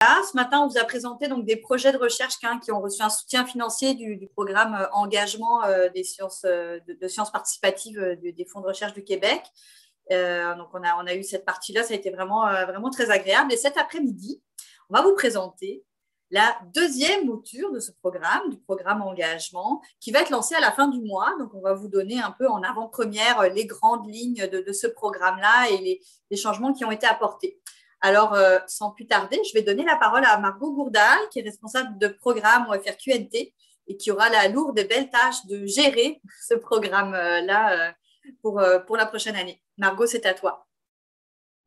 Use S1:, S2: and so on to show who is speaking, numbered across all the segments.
S1: Ce matin, on vous a présenté donc des projets de recherche qui ont reçu un soutien financier du programme engagement des sciences, de sciences participatives des fonds de recherche du Québec. Donc, on a eu cette partie-là, ça a été vraiment très agréable. Et cet après-midi, on va vous présenter la deuxième mouture de ce programme, du programme engagement, qui va être lancé à la fin du mois. Donc, on va vous donner un peu en avant-première les grandes lignes de ce programme-là et les changements qui ont été apportés. Alors, sans plus tarder, je vais donner la parole à Margot Gourdal, qui est responsable de programme au FRQNT et qui aura la lourde et belle tâche de gérer ce programme-là pour la prochaine année. Margot, c'est à toi.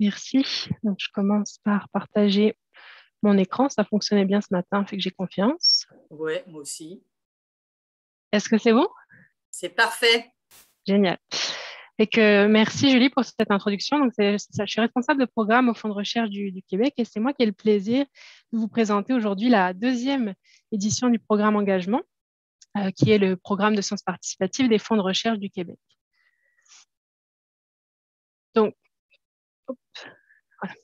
S2: Merci. Donc, je commence par partager mon écran. Ça fonctionnait bien ce matin, fait que j'ai confiance.
S1: Oui, moi aussi.
S2: Est-ce que c'est bon?
S1: C'est parfait.
S2: Génial. Et que merci Julie pour cette introduction. Donc, je suis responsable de programme au Fonds de recherche du Québec et c'est moi qui ai le plaisir de vous présenter aujourd'hui la deuxième édition du programme engagement, qui est le programme de sciences participatives des fonds de recherche du Québec. Donc, voilà.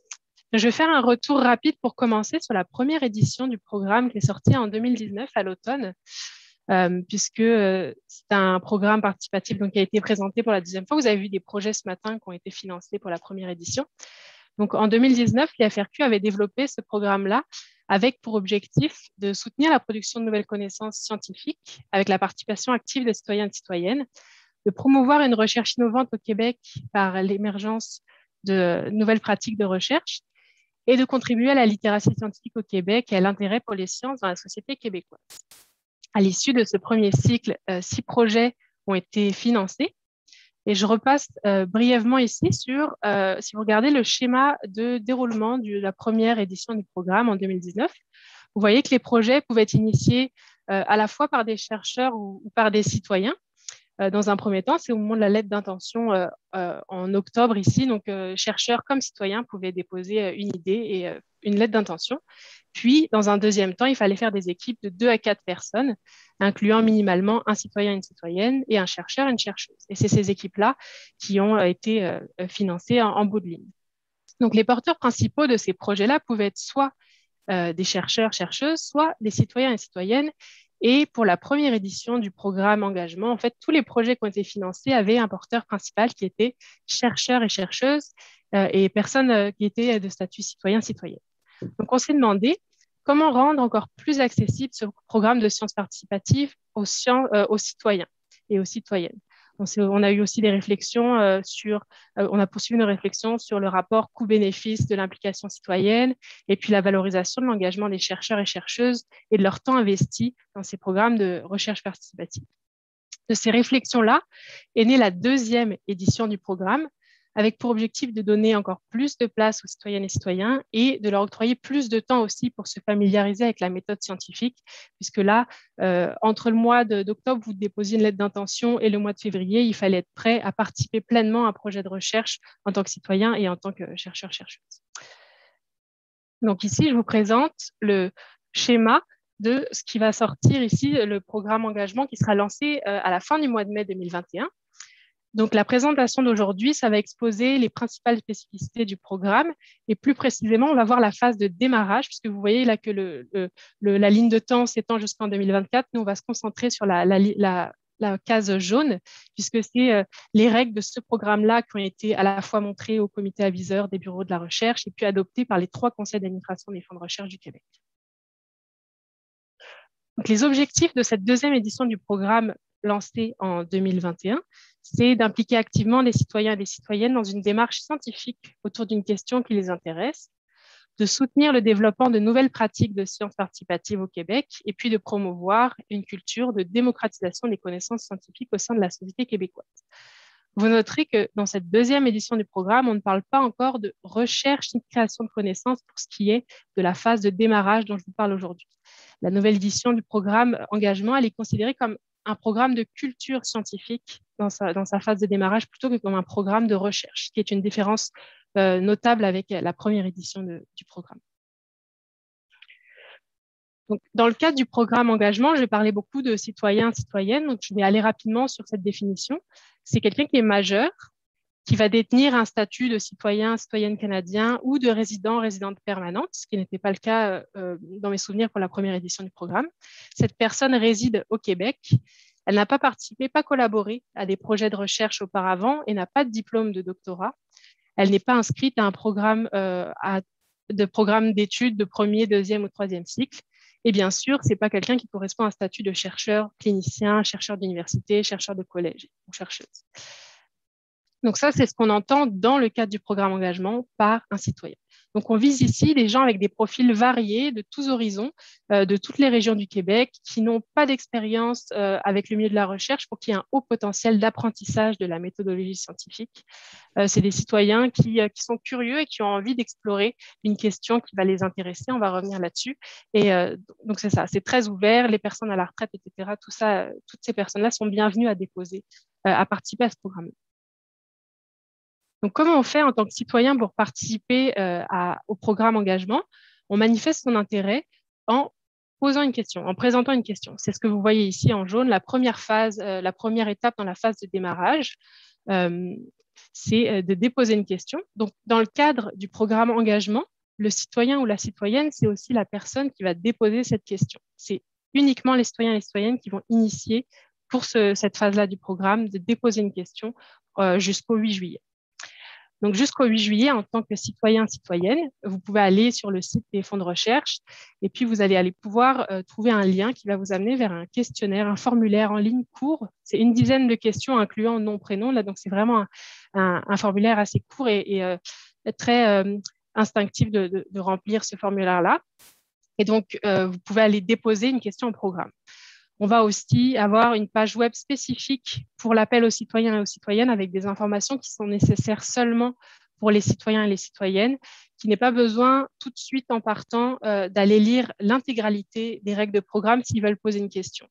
S2: Je vais faire un retour rapide pour commencer sur la première édition du programme qui est sortie en 2019 à l'automne. Puisque c'est un programme participatif donc, qui a été présenté pour la deuxième fois. Vous avez vu des projets ce matin qui ont été financés pour la première édition. Donc, en 2019, l'IFRQ avait développé ce programme-là avec pour objectif de soutenir la production de nouvelles connaissances scientifiques avec la participation active des citoyens et citoyennes, de promouvoir une recherche innovante au Québec par l'émergence de nouvelles pratiques de recherche et de contribuer à la littératie scientifique au Québec et à l'intérêt pour les sciences dans la société québécoise. À l'issue de ce premier cycle, 6 projets ont été financés. Et je repasse brièvement ici sur, si vous regardez le schéma de déroulement de la première édition du programme en 2019, vous voyez que les projets pouvaient être initiés à la fois par des chercheurs ou par des citoyens. Dans un premier temps, c'est au moment de la lettre d'intention en octobre ici. Donc, chercheurs comme citoyens pouvaient déposer une idée et une lettre d'intention. Puis, dans un deuxième temps, il fallait faire des équipes de 2 à 4 personnes, incluant minimalement un citoyen, une citoyenne et un chercheur, une chercheuse. Et c'est ces équipes-là qui ont été financées en bout de ligne. Donc, les porteurs principaux de ces projets-là pouvaient être soit des chercheurs, chercheuses, soit des citoyens et citoyennes. Et pour la première édition du programme engagement, en fait, tous les projets qui ont été financés avaient un porteur principal qui était chercheurs et chercheuses et personnes qui étaient de statut citoyen-citoyenne. Donc, on s'est demandé comment rendre encore plus accessible ce programme de sciences participatives aux citoyens et aux citoyennes. On a eu aussi des réflexions on a poursuivi une réflexion sur le rapport coût-bénéfice de l'implication citoyenne et puis la valorisation de l'engagement des chercheurs et chercheuses et de leur temps investi dans ces programmes de recherche participative. De ces réflexions-là est née la deuxième édition du programme avec pour objectif de donner encore plus de place aux citoyennes et citoyens et de leur octroyer plus de temps aussi pour se familiariser avec la méthode scientifique, puisque là, entre le mois d'octobre, vous déposiez une lettre d'intention et le mois de février, il fallait être prêt à participer pleinement à un projet de recherche en tant que citoyen et en tant que chercheur-chercheuse. Donc ici, je vous présente le schéma de ce qui va sortir ici, le programme engagement qui sera lancé à la fin du mois de mai 2021. Donc, la présentation d'aujourd'hui, ça va exposer les principales spécificités du programme et plus précisément, on va voir la phase de démarrage puisque vous voyez là que la ligne de temps s'étend jusqu'en 2024. Nous, on va se concentrer sur la case jaune puisque c'est les règles de ce programme-là qui ont été à la fois montrées au comité aviseur des bureaux de la recherche et puis adoptées par les 3 conseils d'administration des fonds de recherche du Québec. Donc, les objectifs de cette deuxième édition du programme lancé en 2021, c'est d'impliquer activement les citoyens et les citoyennes dans une démarche scientifique autour d'une question qui les intéresse, de soutenir le développement de nouvelles pratiques de sciences participatives au Québec et puis de promouvoir une culture de démocratisation des connaissances scientifiques au sein de la société québécoise. Vous noterez que dans cette deuxième édition du programme, on ne parle pas encore de recherche ni de création de connaissances pour ce qui est de la phase de démarrage dont je vous parle aujourd'hui. La nouvelle édition du programme engagement, elle est considérée comme un programme de culture scientifique dans sa phase de démarrage plutôt que comme un programme de recherche, ce qui est une différence notable avec la première édition du programme. Donc, dans le cadre du programme engagement, je vais parler beaucoup de citoyens, citoyennes, donc je vais aller rapidement sur cette définition. C'est quelqu'un qui est majeur, qui va détenir un statut de citoyen, citoyenne canadien ou de résident, résidente permanente, ce qui n'était pas le cas dans mes souvenirs pour la première édition du programme. Cette personne réside au Québec. Elle n'a pas participé, pas collaboré à des projets de recherche auparavant et n'a pas de diplôme de doctorat. Elle n'est pas inscrite à un programme d'études de premier, deuxième ou troisième cycle. Et bien sûr, ce n'est pas quelqu'un qui correspond à un statut de chercheur clinicien, chercheur d'université, chercheur de collège ou chercheuse. Donc ça, c'est ce qu'on entend dans le cadre du programme engagement par un citoyen. Donc on vise ici des gens avec des profils variés de tous horizons, de toutes les régions du Québec, qui n'ont pas d'expérience avec le milieu de la recherche pour qu'il y ait un haut potentiel d'apprentissage de la méthodologie scientifique. C'est des citoyens qui sont curieux et qui ont envie d'explorer une question qui va les intéresser. On va revenir là-dessus. Et donc c'est ça, c'est très ouvert. Les personnes à la retraite, etc., tout ça, toutes ces personnes-là sont bienvenues à déposer, à participer à ce programme. Donc, comment on fait en tant que citoyen pour participer au programme engagement? On manifeste son intérêt en posant une question, en présentant une question. C'est ce que vous voyez ici en jaune, la première phase, la première étape dans la phase de démarrage, c'est de déposer une question. Donc, dans le cadre du programme engagement, le citoyen ou la citoyenne, c'est aussi la personne qui va déposer cette question. C'est uniquement les citoyens et les citoyennes qui vont initier pour cette phase-là du programme de déposer une question jusqu'au 8 juillet. Donc, jusqu'au 8 juillet, en tant que citoyen, citoyenne, vous pouvez aller sur le site des fonds de recherche et puis vous allez aller pouvoir trouver un lien qui va vous amener vers un questionnaire, un formulaire en ligne court. C'est une dizaine de questions incluant nom, prénom. Là, donc, c'est vraiment un formulaire assez court et très instinctif de remplir ce formulaire-là. Et donc, vous pouvez aller déposer une question au programme. On va aussi avoir une page web spécifique pour l'appel aux citoyens et aux citoyennes avec des informations qui sont nécessaires seulement pour les citoyens et les citoyennes, qui n'est pas besoin tout de suite en partant d'aller lire l'intégralité des règles de programme s'ils veulent poser une question.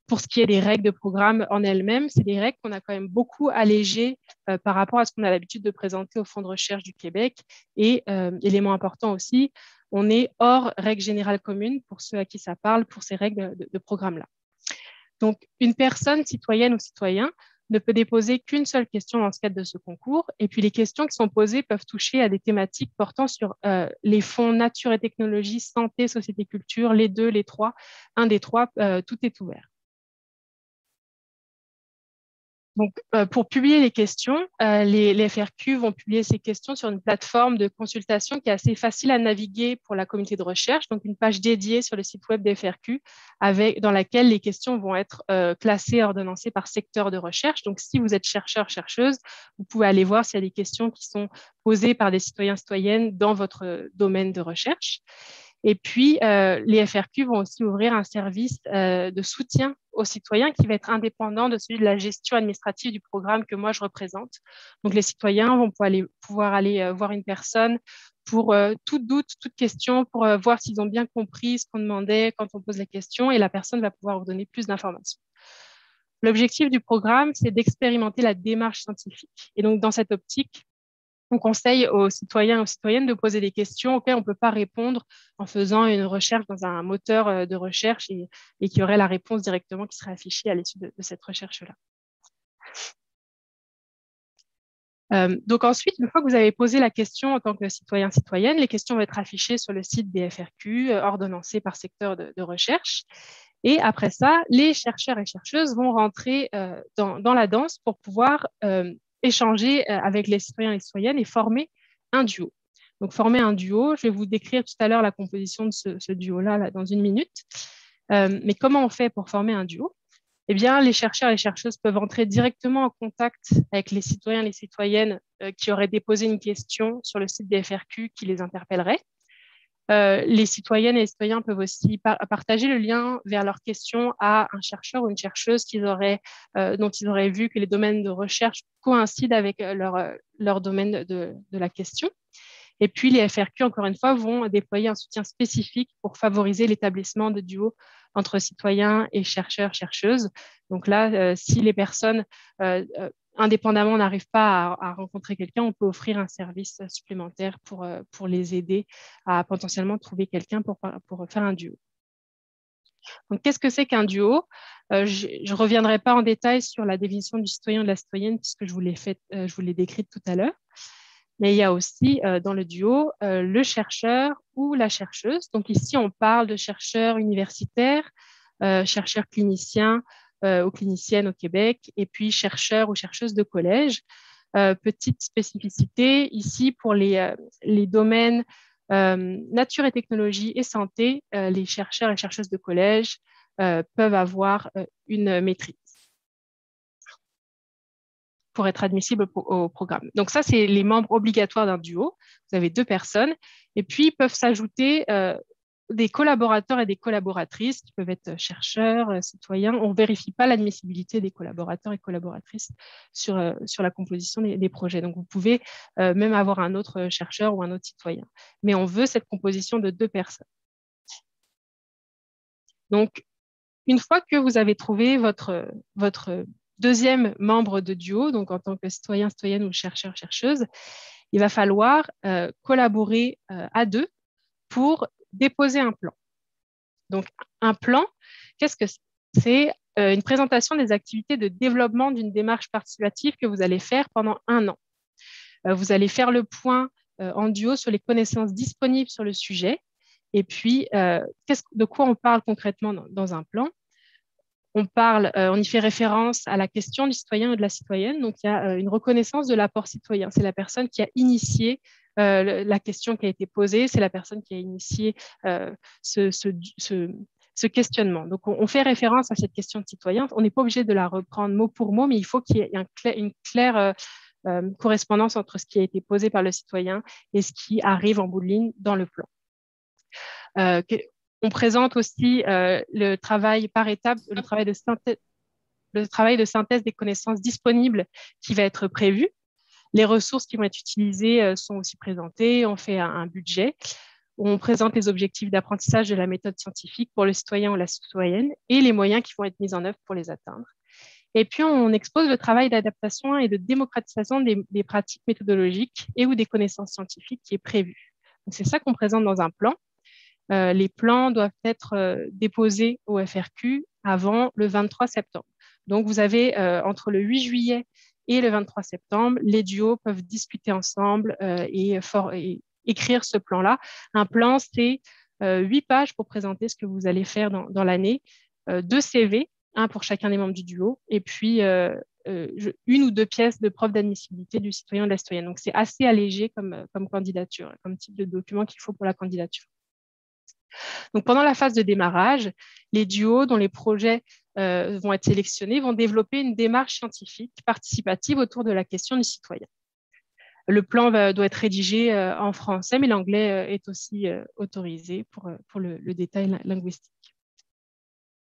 S2: Pour ce qui est des règles de programme en elles-mêmes, c'est des règles qu'on a quand même beaucoup allégées par rapport à ce qu'on a l'habitude de présenter au Fonds de recherche du Québec. Et élément important aussi, on est hors règles générales communes pour ceux à qui ça parle, pour ces règles de programme-là. Donc, une personne, citoyenne ou citoyen, ne peut déposer qu'une seule question dans ce cadre de ce concours. Et puis, les questions qui sont posées peuvent toucher à des thématiques portant sur les fonds nature et technologie, santé, société, culture, les deux, les trois. Un des trois, tout est ouvert. Donc, pour publier les questions, les FRQ vont publier ces questions sur une plateforme de consultation qui est assez facile à naviguer pour la communauté de recherche, donc une page dédiée sur le site web des FRQ dans laquelle les questions vont être classées et ordonnancées par secteur de recherche. Donc, si vous êtes chercheur, chercheuse, vous pouvez aller voir s'il y a des questions qui sont posées par des citoyens, citoyennes dans votre domaine de recherche. Et puis, les FRQ vont aussi ouvrir un service de soutien aux citoyens qui va être indépendant de celui de la gestion administrative du programme que moi je représente. Donc, les citoyens vont pouvoir aller voir une personne pour tout doute, toute question, pour voir s'ils ont bien compris ce qu'on demandait quand on pose les questions et la personne va pouvoir vous donner plus d'informations. L'objectif du programme, c'est d'expérimenter la démarche scientifique. Et donc, dans cette optique, on conseille aux citoyens et aux citoyennes de poser des questions auxquelles on ne peut pas répondre en faisant une recherche dans un moteur de recherche et qui aurait la réponse directement qui serait affichée à l'issue de cette recherche-là. Donc ensuite, une fois que vous avez posé la question en tant que citoyen, citoyenne, les questions vont être affichées sur le site des FRQ, ordonnancées par secteur de recherche. Et après ça, les chercheurs et chercheuses vont rentrer dans la danse pour pouvoir échanger avec les citoyens et les citoyennes et former un duo. Donc, former un duo, je vais vous décrire tout à l'heure la composition de ce duo-là dans une minute. Mais comment on fait pour former un duo? Eh bien, les chercheurs et les chercheuses peuvent entrer directement en contact avec les citoyens et les citoyennes qui auraient déposé une question sur le site des FRQ qui les interpellerait. Les citoyennes et les citoyens peuvent aussi partager le lien vers leurs questions à un chercheur ou une chercheuse dont ils auraient vu que les domaines de recherche coïncident avec leur domaine de la question. Et puis, les FRQ, encore une fois, vont déployer un soutien spécifique pour favoriser l'établissement de duos entre citoyens et chercheurs, chercheuses. Donc là, si les personnes indépendamment n'arrivent pas à rencontrer quelqu'un, on peut offrir un service supplémentaire pour les aider à potentiellement trouver quelqu'un pour faire un duo. Donc, qu'est-ce que c'est qu'un duo? Je ne reviendrai pas en détail sur la définition du citoyen et de la citoyenne puisque je vous l'ai décrite tout à l'heure. Mais il y a aussi dans le duo le chercheur ou la chercheuse. Donc ici, on parle de chercheurs universitaires, chercheurs cliniciens ou cliniciennes au Québec, et puis chercheurs ou chercheuses de collège. Petite spécificité ici pour les domaines nature et technologie et santé, les chercheurs et chercheuses de collège peuvent avoir une maîtrise pour être admissibles au programme. Donc ça, c'est les membres obligatoires d'un duo. Vous avez 2 personnes et puis peuvent s'ajouter des collaborateurs et des collaboratrices qui peuvent être chercheurs, citoyens. On ne vérifie pas l'admissibilité des collaborateurs et collaboratrices sur la composition des projets. Donc, vous pouvez même avoir un autre chercheur ou un autre citoyen. Mais on veut cette composition de 2 personnes. Donc, une fois que vous avez trouvé votre deuxième membre de duo, donc en tant que citoyen, citoyenne ou chercheur, chercheuse, il va falloir collaborer à 2 pour déposer un plan. Donc, un plan, qu'est-ce que c'est? C'est une présentation des activités de développement d'une démarche participative que vous allez faire pendant 1 an. Vous allez faire le point en duo sur les connaissances disponibles sur le sujet. Et puis, de quoi on parle concrètement dans un plan? On y fait référence à la question du citoyen ou de la citoyenne. Donc, il y a une reconnaissance de l'apport citoyen. C'est la personne qui a initié la question qui a été posée, c'est la personne qui a initié ce questionnement. Donc, on fait référence à cette question de citoyen. On n'est pas obligé de la reprendre mot pour mot, mais il faut qu'il y ait une claire correspondance entre ce qui a été posé par le citoyen et ce qui arrive en bout de ligne dans le plan. On présente aussi le travail par étapes, le travail de synthèse des connaissances disponibles qui va être prévu. Les ressources qui vont être utilisées sont aussi présentées. On fait un budget. On présente les objectifs d'apprentissage de la méthode scientifique pour le citoyen ou la citoyenne et les moyens qui vont être mis en œuvre pour les atteindre. Et puis, on expose le travail d'adaptation et de démocratisation des pratiques méthodologiques et ou des connaissances scientifiques qui est prévu. C'est ça qu'on présente dans un plan. Les plans doivent être déposés au FRQ avant le 23 septembre. Donc, vous avez entre le 8 juillet et le 23 septembre, les duos peuvent discuter ensemble et écrire ce plan-là. Un plan, c'est 8 pages pour présenter ce que vous allez faire dans l'année, 2 CV, un pour chacun des membres du duo, et puis 1 ou 2 pièces de preuve d'admissibilité du citoyen ou de la citoyenne. Donc, c'est assez allégé comme candidature, comme type de document qu'il faut pour la candidature. Donc, pendant la phase de démarrage, les duos dont les projets vont être sélectionnés vont développer une démarche scientifique participative autour de la question du citoyen. Le plan doit être rédigé en français, mais l'anglais est aussi autorisé pour le détail linguistique.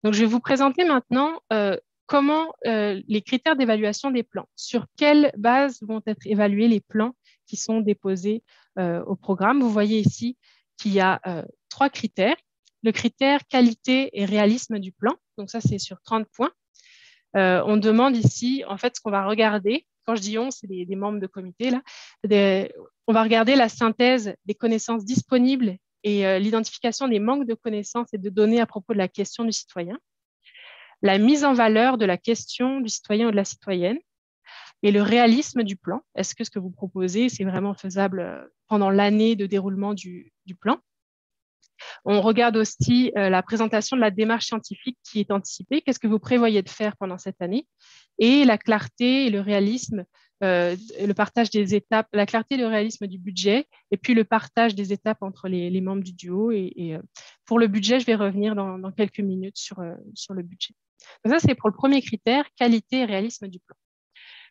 S2: Donc, je vais vous présenter maintenant comment les critères d'évaluation des plans, sur quelle base vont être évalués les plans qui sont déposés au programme. Vous voyez ici qu'il y a 3 critères. Le critère qualité et réalisme du plan, donc ça c'est sur 30 points. On demande ici, en fait, ce qu'on va regarder, quand je dis on, c'est des membres de comité, là, on va regarder la synthèse des connaissances disponibles et l'identification des manques de connaissances et de données à propos de la question du citoyen, la mise en valeur de la question du citoyen ou de la citoyenne, et le réalisme du plan. Est-ce que ce que vous proposez, c'est vraiment faisable pendant l'année de déroulement du plan? On regarde aussi la présentation de la démarche scientifique qui est anticipée. Qu'est-ce que vous prévoyez de faire pendant cette année? Et la clarté et le réalisme, le partage des étapes, la clarté et le réalisme du budget, et puis le partage des étapes entre les membres du duo. Et pour le budget, je vais revenir dans quelques minutes sur le budget. Donc ça, c'est pour le premier critère, qualité et réalisme du plan.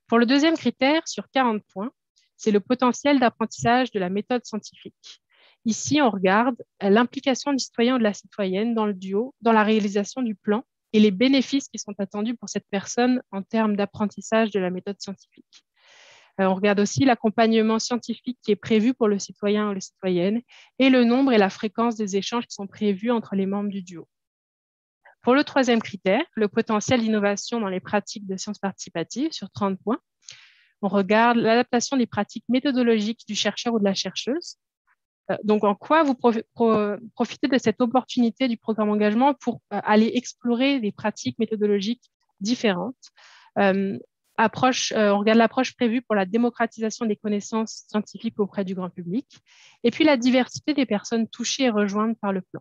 S2: Pour le deuxième critère, sur 40 points, c'est le potentiel d'apprentissage de la méthode scientifique. Ici, on regarde l'implication du citoyen ou de la citoyenne dans le duo, dans la réalisation du plan et les bénéfices qui sont attendus pour cette personne en termes d'apprentissage de la méthode scientifique. On regarde aussi l'accompagnement scientifique qui est prévu pour le citoyen ou la citoyenne et le nombre et la fréquence des échanges qui sont prévus entre les membres du duo. Pour le troisième critère, le potentiel d'innovation dans les pratiques de sciences participatives, sur 30 points, on regarde l'adaptation des pratiques méthodologiques du chercheur ou de la chercheuse, Donc, en quoi vous profitez de cette opportunité du programme engagement pour aller explorer des pratiques méthodologiques différentes. On regarde l'approche prévue pour la démocratisation des connaissances scientifiques auprès du grand public, et puis la diversité des personnes touchées et rejointes par le plan.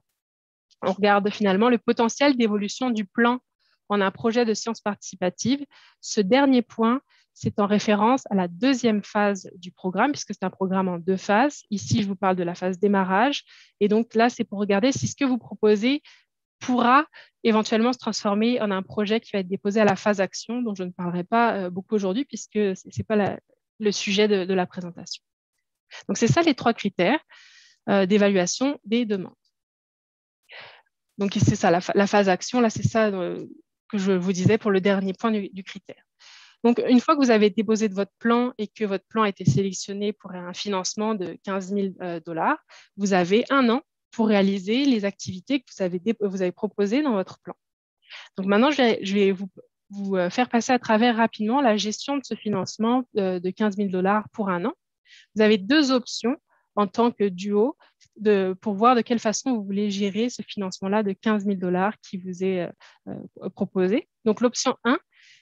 S2: On regarde finalement le potentiel d'évolution du plan en un projet de sciences participatives. Ce dernier point, c'est en référence à la deuxième phase du programme, puisque c'est un programme en 2 phases. Ici, je vous parle de la phase démarrage. Et donc là, c'est pour regarder si ce que vous proposez pourra éventuellement se transformer en un projet qui va être déposé à la phase action, dont je ne parlerai pas beaucoup aujourd'hui, puisque ce n'est pas le sujet de la présentation. Donc, c'est ça les 3 critères d'évaluation des demandes. Donc, c'est ça, la phase action, là, c'est ça que je vous disais pour le dernier point du critère. Donc, une fois que vous avez déposé de votre plan et que votre plan a été sélectionné pour un financement de 15 000 $, vous avez 1 an pour réaliser les activités que vous avez proposées dans votre plan. Donc, maintenant, je vais vous faire passer à travers rapidement la gestion de ce financement de 15 000 $ pour 1 an. Vous avez 2 options en tant que duo pour voir de quelle façon vous voulez gérer ce financement-là de 15 000 $ qui vous est proposé. Donc, l'option 1,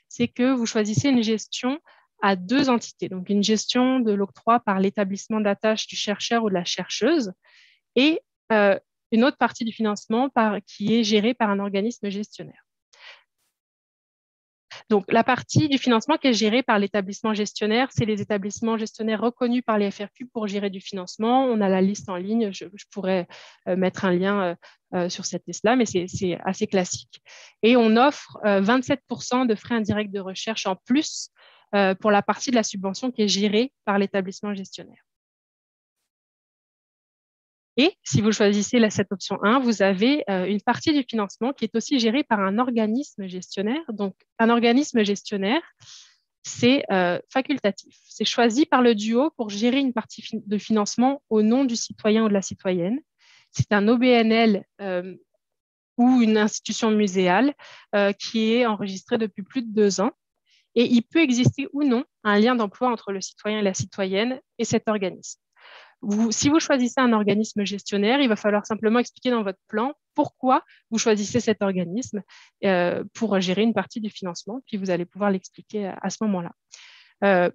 S2: c'est que vous choisissez une gestion à 2 entités. Donc, une gestion de l'octroi par l'établissement d'attache du chercheur ou de la chercheuse et une autre partie du financement qui est gérée par un organisme gestionnaire. Donc, la partie du financement qui est gérée par l'établissement gestionnaire, c'est les établissements gestionnaires reconnus par les FRQ pour gérer du financement. On a la liste en ligne. Je pourrais mettre un lien sur cette liste-là, mais c'est assez classique. Et on offre 27% de frais indirects de recherche en plus pour la partie de la subvention qui est gérée par l'établissement gestionnaire. Et si vous choisissez cette option 1, vous avez une partie du financement qui est aussi gérée par un organisme gestionnaire. Donc, un organisme gestionnaire, c'est facultatif. C'est choisi par le duo pour gérer une partie de financement au nom du citoyen ou de la citoyenne. C'est un OBNL ou une institution muséale qui est enregistrée depuis plus de 2 ans. Et il peut exister ou non un lien d'emploi entre le citoyen et la citoyenne et cet organisme. Si vous choisissez un organisme gestionnaire, il va falloir simplement expliquer dans votre plan pourquoi vous choisissez cet organisme pour gérer une partie du financement, puis vous allez pouvoir l'expliquer à ce moment-là.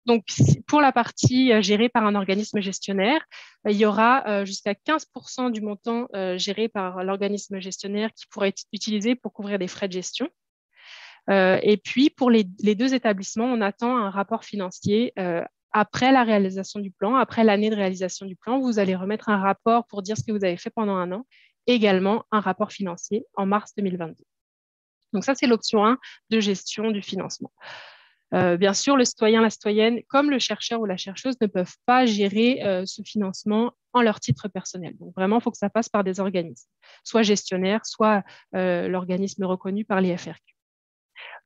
S2: Donc, pour la partie gérée par un organisme gestionnaire, il y aura jusqu'à 15% du montant géré par l'organisme gestionnaire qui pourrait être utilisé pour couvrir des frais de gestion. Et puis, pour les 2 établissements, on attend un rapport financier après la réalisation du plan, après l'année de réalisation du plan. Vous allez remettre un rapport pour dire ce que vous avez fait pendant 1 an, également un rapport financier en mars 2022. Donc ça, c'est l'option 1 de gestion du financement. Bien sûr, le citoyen, la citoyenne, comme le chercheur ou la chercheuse, ne peuvent pas gérer ce financement en leur titre personnel. Donc vraiment, il faut que ça passe par des organismes, soit gestionnaires, soit l'organisme reconnu par les FRQ.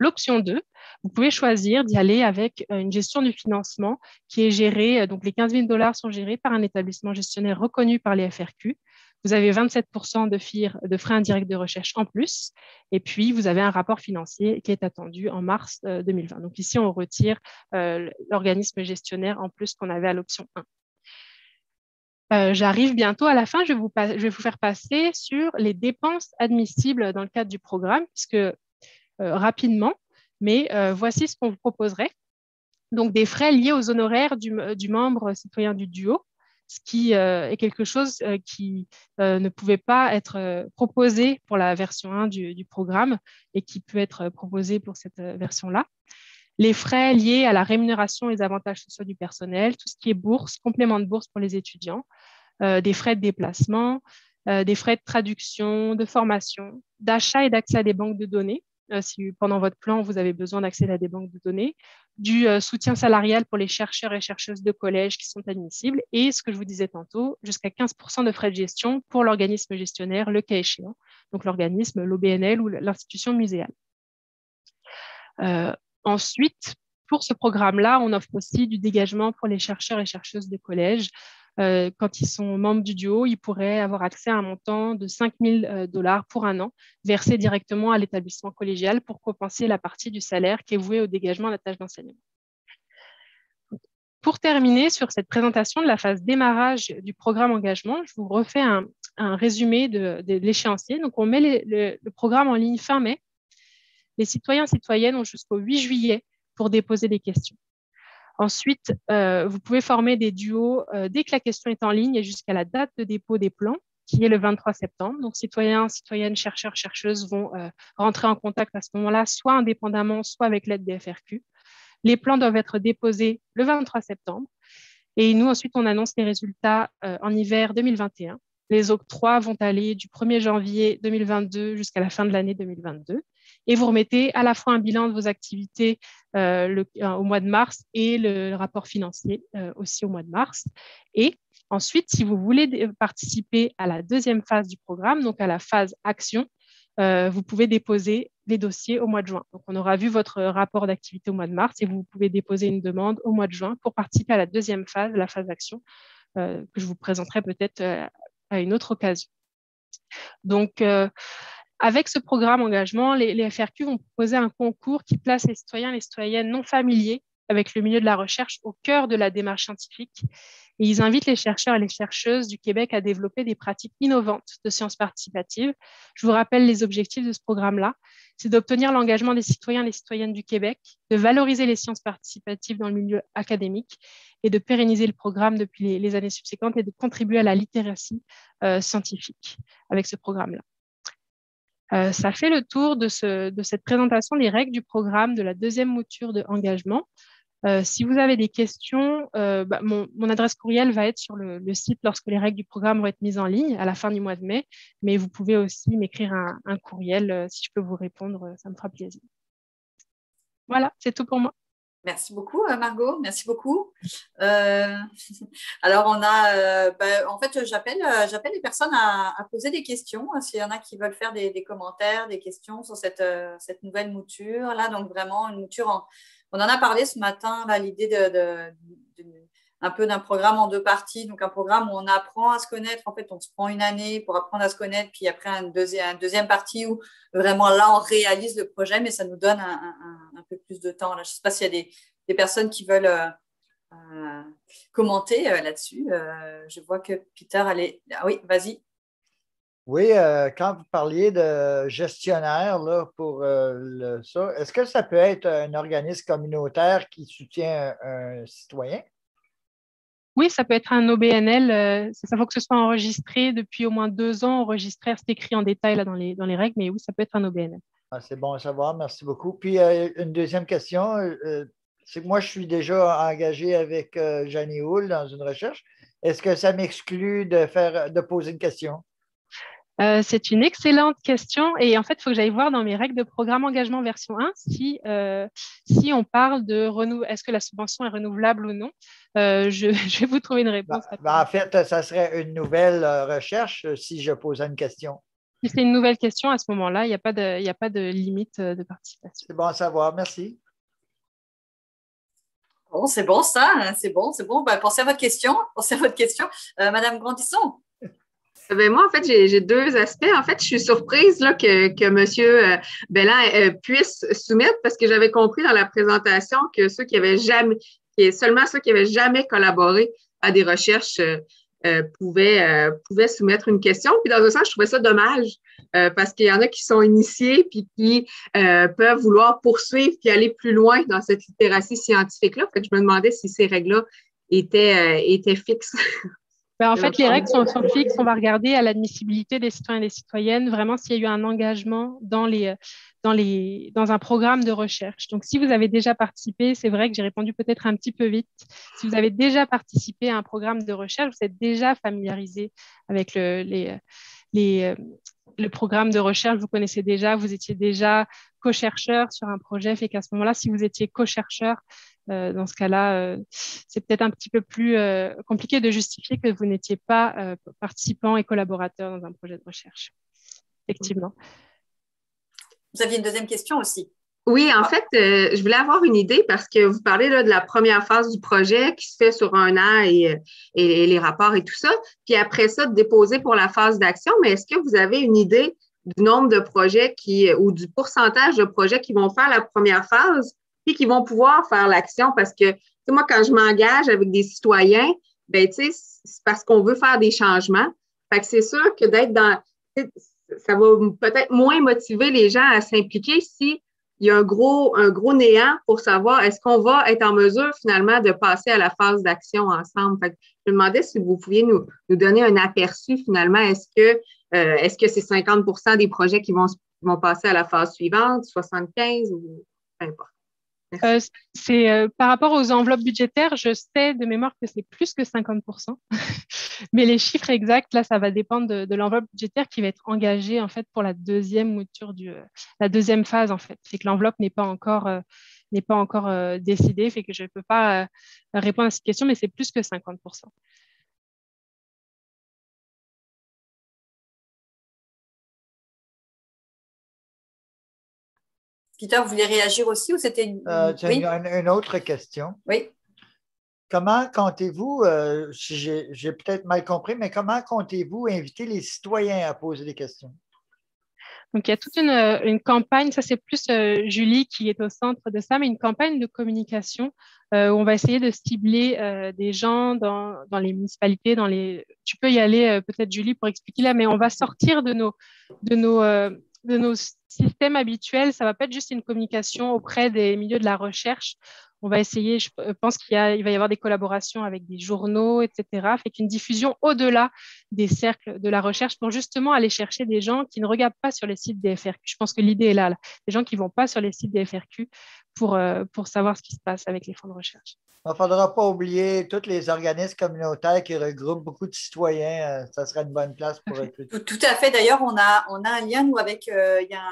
S2: L'option 2, vous pouvez choisir d'y aller avec une gestion du financement qui est gérée, donc les 15 000 $ sont gérés par un établissement gestionnaire reconnu par les FRQ. Vous avez 27% de frais indirects de recherche en plus, et puis vous avez un rapport financier qui est attendu en mars 2020. Donc ici, on retire l'organisme gestionnaire en plus qu'on avait à l'option 1. J'arrive bientôt à la fin, je vais vous faire passer sur les dépenses admissibles dans le cadre du programme, puisque rapidement, mais voici ce qu'on vous proposerait. Donc, des frais liés aux honoraires du membre citoyen du duo, ce qui est quelque chose qui ne pouvait pas être proposé pour la version 1 du programme et qui peut être proposé pour cette version-là. Les frais liés à la rémunération et les avantages sociaux du personnel, tout ce qui est bourse, complément de bourse pour les étudiants, des frais de déplacement, des frais de traduction, de formation, d'achat et d'accès à des banques de données, si pendant votre plan, vous avez besoin d'accéder à des banques de données, du soutien salarial pour les chercheurs et chercheuses de collège qui sont admissibles, et ce que je vous disais tantôt, jusqu'à 15% de frais de gestion pour l'organisme gestionnaire, le cas échéant, donc l'organisme, l'OBNL ou l'institution muséale. Ensuite, pour ce programme-là, on offre aussi du dégagement pour les chercheurs et chercheuses de collège. Quand ils sont membres du duo, ils pourraient avoir accès à un montant de 5 000 $ pour 1 an, versé directement à l'établissement collégial pour compenser la partie du salaire qui est vouée au dégagement de la tâche d'enseignement. pour terminer sur cette présentation de la phase démarrage du programme engagement, je vous refais un résumé de l'échéancier. Donc, on met le programme en ligne fin mai. Les citoyens et citoyennes ont jusqu'au 8 juillet pour déposer des questions. Ensuite, vous pouvez former des duos dès que la question est en ligne et jusqu'à la date de dépôt des plans, qui est le 23 septembre. Donc, citoyens, citoyennes, chercheurs, chercheuses vont rentrer en contact à ce moment-là, soit indépendamment, soit avec l'aide des FRQ. Les plans doivent être déposés le 23 septembre. Et nous, ensuite, on annonce les résultats en hiver 2021. Les octrois vont aller du 1er janvier 2022 jusqu'à la fin de l'année 2022. Et vous remettez à la fois un bilan de vos activités au mois de mars et le rapport financier aussi au mois de mars. Et ensuite, si vous voulez participer à la deuxième phase du programme, donc à la phase action, vous pouvez déposer les dossiers au mois de juin. Donc, on aura vu votre rapport d'activité au mois de mars et vous pouvez déposer une demande au mois de juin pour participer à la deuxième phase, la phase action, que je vous présenterai peut-être à une autre occasion. Donc, avec ce programme engagement, les FRQ vont proposer un concours qui place les citoyens et les citoyennes non familiers avec le milieu de la recherche au cœur de la démarche scientifique. Et ils invitent les chercheurs et les chercheuses du Québec à développer des pratiques innovantes de sciences participatives. Je vous rappelle les objectifs de ce programme-là. C'est d'obtenir l'engagement des citoyens et des citoyennes du Québec, de valoriser les sciences participatives dans le milieu académique et de pérenniser le programme depuis les années subséquentes et de contribuer à la littératie scientifique avec ce programme-là. Ça fait le tour de cette présentation des règles du programme de la deuxième mouture de engagement. Si vous avez des questions, mon adresse courriel va être sur le site lorsque les règles du programme vont être mises en ligne à la fin du mois de mai, mais vous pouvez aussi m'écrire un courriel si je peux vous répondre, ça me fera plaisir. Voilà, c'est tout pour moi.
S1: Merci beaucoup, Margot. Merci beaucoup. Alors, on a, en fait, j'appelle les personnes à poser des questions. S'il y en a qui veulent faire des commentaires, des questions sur cette nouvelle mouture. Là, donc, vraiment, une mouture on en a parlé ce matin, l'idée un peu d'un programme en deux parties. Donc, un programme où on apprend à se connaître. En fait, on se prend une année pour apprendre à se connaître, puis après, une deuxième partie où vraiment, là, on réalise le projet, mais ça nous donne un peu plus de temps. Là, je ne sais pas s'il y a des personnes qui veulent commenter là-dessus. Je vois que Peter allait… Ah oui, vas-y.
S3: Oui, quand vous parliez de gestionnaire là, pour ça, est-ce que ça peut être un organisme communautaire qui soutient un citoyen?
S2: Oui, ça peut être un OBNL. Ça faut que ce soit enregistré depuis au moins 2 ans. Enregistré, c'est écrit en détail là, dans les règles, mais oui, ça peut être un OBNL.
S3: Ah, c'est bon à savoir, merci beaucoup. Puis, une deuxième question, c'est que moi, je suis déjà engagé avec Jeannie Houle dans une recherche. Est-ce que ça m'exclut de poser une question?
S2: C'est une excellente question et en fait, il faut que j'aille voir dans mes règles de programme engagement version 1 si on parle de est-ce que la subvention est renouvelable ou non. Je vais vous trouver une réponse.
S3: En fait, ça serait une nouvelle recherche si je posais une question.
S2: Si c'est une nouvelle question, à ce moment-là, il n'y a pas de limite de participation.
S3: C'est bon à savoir, merci.
S1: Bon, c'est bon ça, hein, c'est bon. Pensez à votre question. Madame Grandisson.
S4: Moi, en fait, j'ai 2 aspects. En fait, je suis surprise là, que M. Belland puisse soumettre parce que j'avais compris dans la présentation que seulement ceux qui avaient jamais collaboré à des recherches pouvaient soumettre une question. Puis dans un sens, je trouvais ça dommage parce qu'il y en a qui sont initiés puis qui peuvent vouloir poursuivre puis aller plus loin dans cette littératie scientifique-là. En fait, je me demandais si ces règles-là étaient fixes.
S2: En fait, les règles sont fixes. On va regarder à l'admissibilité des citoyens et des citoyennes, vraiment s'il y a eu un engagement dans un programme de recherche. Donc, si vous avez déjà participé, c'est vrai que j'ai répondu peut-être un petit peu vite. Si vous avez déjà participé à un programme de recherche, vous êtes déjà familiarisé avec le programme de recherche, vous connaissez déjà, vous étiez déjà co-chercheur sur un projet, fait qu'à ce moment-là, si vous étiez co-chercheur, dans ce cas-là, c'est peut-être un petit peu plus compliqué de justifier que vous n'étiez pas participant et collaborateur dans un projet de recherche. Effectivement.
S1: Vous aviez une deuxième question aussi.
S4: Oui, en fait, je voulais avoir une idée parce que vous parlez là, de la première phase du projet qui se fait sur 1 an et les rapports et tout ça. Puis après ça, de déposer pour la phase d'action. Mais est-ce que vous avez une idée du nombre de projets ou du pourcentage de projets qui vont faire la première phase puis qui vont pouvoir faire l'action? Parce que sais, moi, quand je m'engage avec des citoyens, ben, tu sais, c'est parce qu'on veut faire des changements. Fait que c'est sûr que d'être dans, ça va peut-être moins motiver les gens à s'impliquer si il y a un gros néant pour savoir est-ce qu'on va être en mesure finalement de passer à la phase d'action ensemble. Fait que je me demandais si vous pouviez nous donner un aperçu finalement. Est-ce que c'est 50% des projets qui vont passer à la phase suivante, 75 ou peu importe?
S2: Par rapport aux enveloppes budgétaires, je sais de mémoire que c'est plus que 50%. Mais les chiffres exacts, là, ça va dépendre de l'enveloppe budgétaire qui va être engagée en fait pour la deuxième mouture la deuxième phase en fait. C'est que l'enveloppe n'est pas encore décidée, fait que je ne peux pas répondre à cette question, mais c'est plus que 50%.
S1: Peter, vous voulez réagir aussi ou c'était
S3: oui? Une autre question.
S1: Oui.
S3: Comment comptez-vous, si j'ai peut-être mal compris, mais comment comptez-vous inviter les citoyens à poser des questions?
S2: Donc, il y a toute une campagne, ça c'est plus Julie qui est au centre de ça, mais une campagne de communication où on va essayer de cibler des gens dans les municipalités, tu peux y aller peut-être Julie pour expliquer là, mais on va sortir de nos systèmes habituels. Ça va pas être juste une communication auprès des milieux de la recherche. On va essayer, je pense il va y avoir des collaborations avec des journaux, etc. Fait qu'une diffusion au-delà des cercles de la recherche pour justement aller chercher des gens qui ne regardent pas sur les sites des FRQ. Je pense que l'idée est là. Des gens qui ne vont pas sur les sites des FRQ pour savoir ce qui se passe avec les fonds de recherche.
S3: Il ne faudra pas oublier tous les organismes communautaires qui regroupent beaucoup de citoyens. Ça serait une bonne place pour recruter.
S1: Tout à fait. D'ailleurs, on a un lien, nous, avec il y a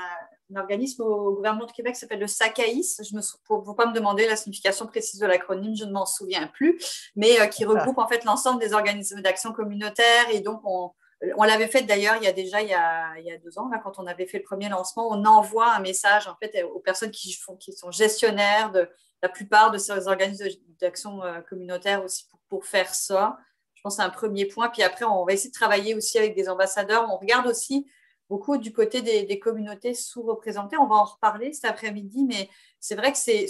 S1: un organisme au gouvernement de Québec qui s'appelle le SACAIS. Pour ne pas me demander la signification précise de l'acronyme, je ne m'en souviens plus, mais qui regroupe en fait l'ensemble des organismes d'action communautaire. Et donc, on l'avait fait d'ailleurs il y a 2 ans, là, quand on avait fait le premier lancement. On envoie un message en fait aux personnes qui sont gestionnaires de la plupart de ces organismes d'action communautaire aussi pour faire ça. Je pense que c'est un premier point. Puis après, on va essayer de travailler aussi avec des ambassadeurs. On regarde aussi beaucoup du côté des communautés sous-représentées. On va en reparler cet après-midi, mais c'est vrai que il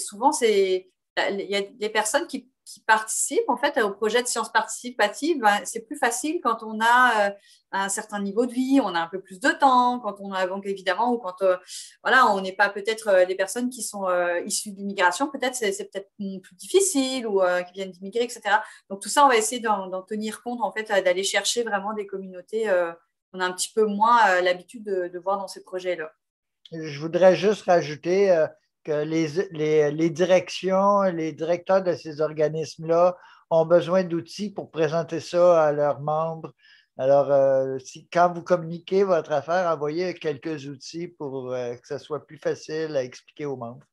S1: y a des personnes qui participent en fait au projet de sciences participatives. C'est plus facile quand on a un certain niveau de vie, on a un peu plus de temps, quand on a donc évidemment ou quand voilà, on n'est pas peut-être des personnes qui sont issues de l'immigration, peut-être c'est peut-être plus difficile ou qui viennent d'immigrer, etc. Donc tout ça, on va essayer d'en tenir compte en fait, d'aller chercher vraiment des communautés. On a un petit peu moins l'habitude de voir dans ces projets-là.
S3: Je voudrais juste rajouter que les directions, les directeurs de ces organismes-là ont besoin d'outils pour présenter ça à leurs membres. Alors, quand vous communiquez votre affaire, envoyez quelques outils pour que ce soit plus facile à expliquer aux membres.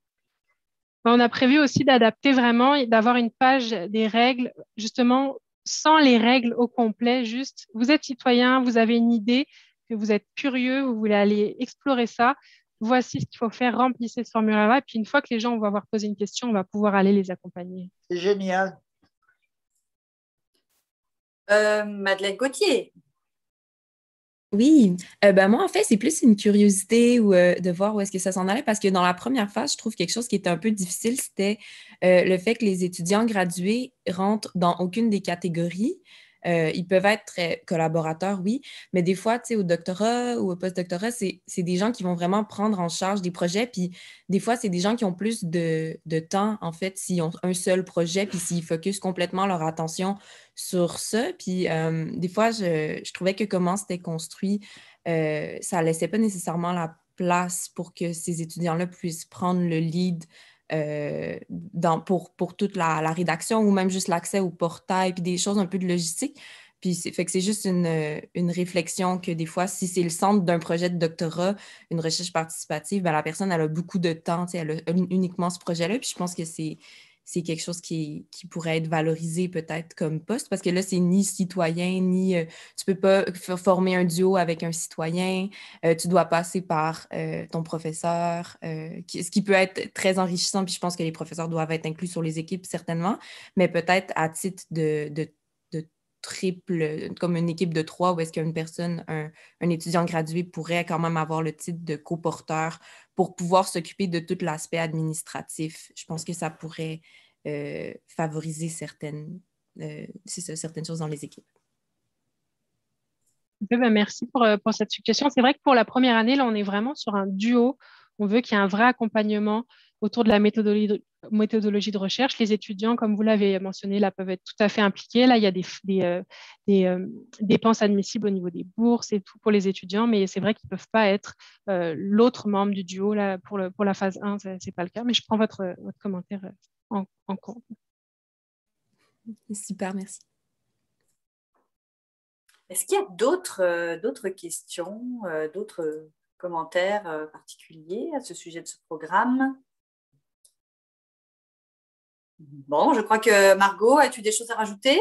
S2: On a prévu aussi d'adapter vraiment, d'avoir une page des règles, justement, sans les règles au complet, juste vous êtes citoyen, vous avez une idée, que vous êtes curieux, vous voulez aller explorer ça. Voici ce qu'il faut faire, remplissez ce formulaire-là. Et puis, une fois que les gens vont avoir posé une question, on va pouvoir aller les accompagner.
S3: C'est génial.
S1: Madeleine Gauthier.
S5: Oui, moi, en fait, c'est plus une curiosité ou de voir où est-ce que ça s'en allait parce que dans la première phase, je trouve quelque chose qui était un peu difficile, c'était le fait que les étudiants gradués rentrent dans aucune des catégories. Ils peuvent être très collaborateurs, oui, mais des fois, tu sais, au doctorat ou au post-doctorat, c'est des gens qui vont vraiment prendre en charge des projets. Puis des fois, c'est des gens qui ont plus de temps, en fait, s'ils ont un seul projet, puis s'ils focusent complètement leur attention sur ça. Puis des fois, je trouvais que comment c'était construit, ça ne laissait pas nécessairement la place pour que ces étudiants-là puissent prendre le lead pour toute la rédaction ou même juste l'accès au portail puis des choses un peu de logistique. Puis fait que c'est juste une réflexion que des fois, si c'est le centre d'un projet de doctorat, une recherche participative, ben, la personne, elle a beaucoup de temps, elle a uniquement ce projet-là. Puis je pense que c'est quelque chose qui pourrait être valorisé peut-être comme poste, parce que là, c'est ni citoyen, ni tu peux pas former un duo avec un citoyen, tu dois passer par ton professeur, ce qui peut être très enrichissant, puis je pense que les professeurs doivent être inclus sur les équipes, certainement, mais peut-être à titre de triple, comme une équipe de 3, où est-ce qu'une personne, un étudiant gradué pourrait quand même avoir le titre de coporteur pour pouvoir s'occuper de tout l'aspect administratif. Je pense que ça pourrait favoriser certaines choses dans les équipes.
S2: Merci pour cette suggestion. C'est vrai que pour la première année, là, on est vraiment sur un duo. On veut qu'il y ait un vrai accompagnement autour de la méthodologie de recherche. Les étudiants, comme vous l'avez mentionné, là, peuvent être tout à fait impliqués. Là, il y a des dépenses admissibles au niveau des bourses et tout pour les étudiants, mais c'est vrai qu'ils ne peuvent pas être l'autre membre du duo. Là, pour la phase 1, ce n'est pas le cas, mais je prends votre commentaire en compte.
S5: Super, merci.
S1: Est-ce qu'il y a d'autres questions, d'autres commentaires particuliers à ce sujet de ce programme? Bon, je crois que Margot, as-tu des choses à rajouter?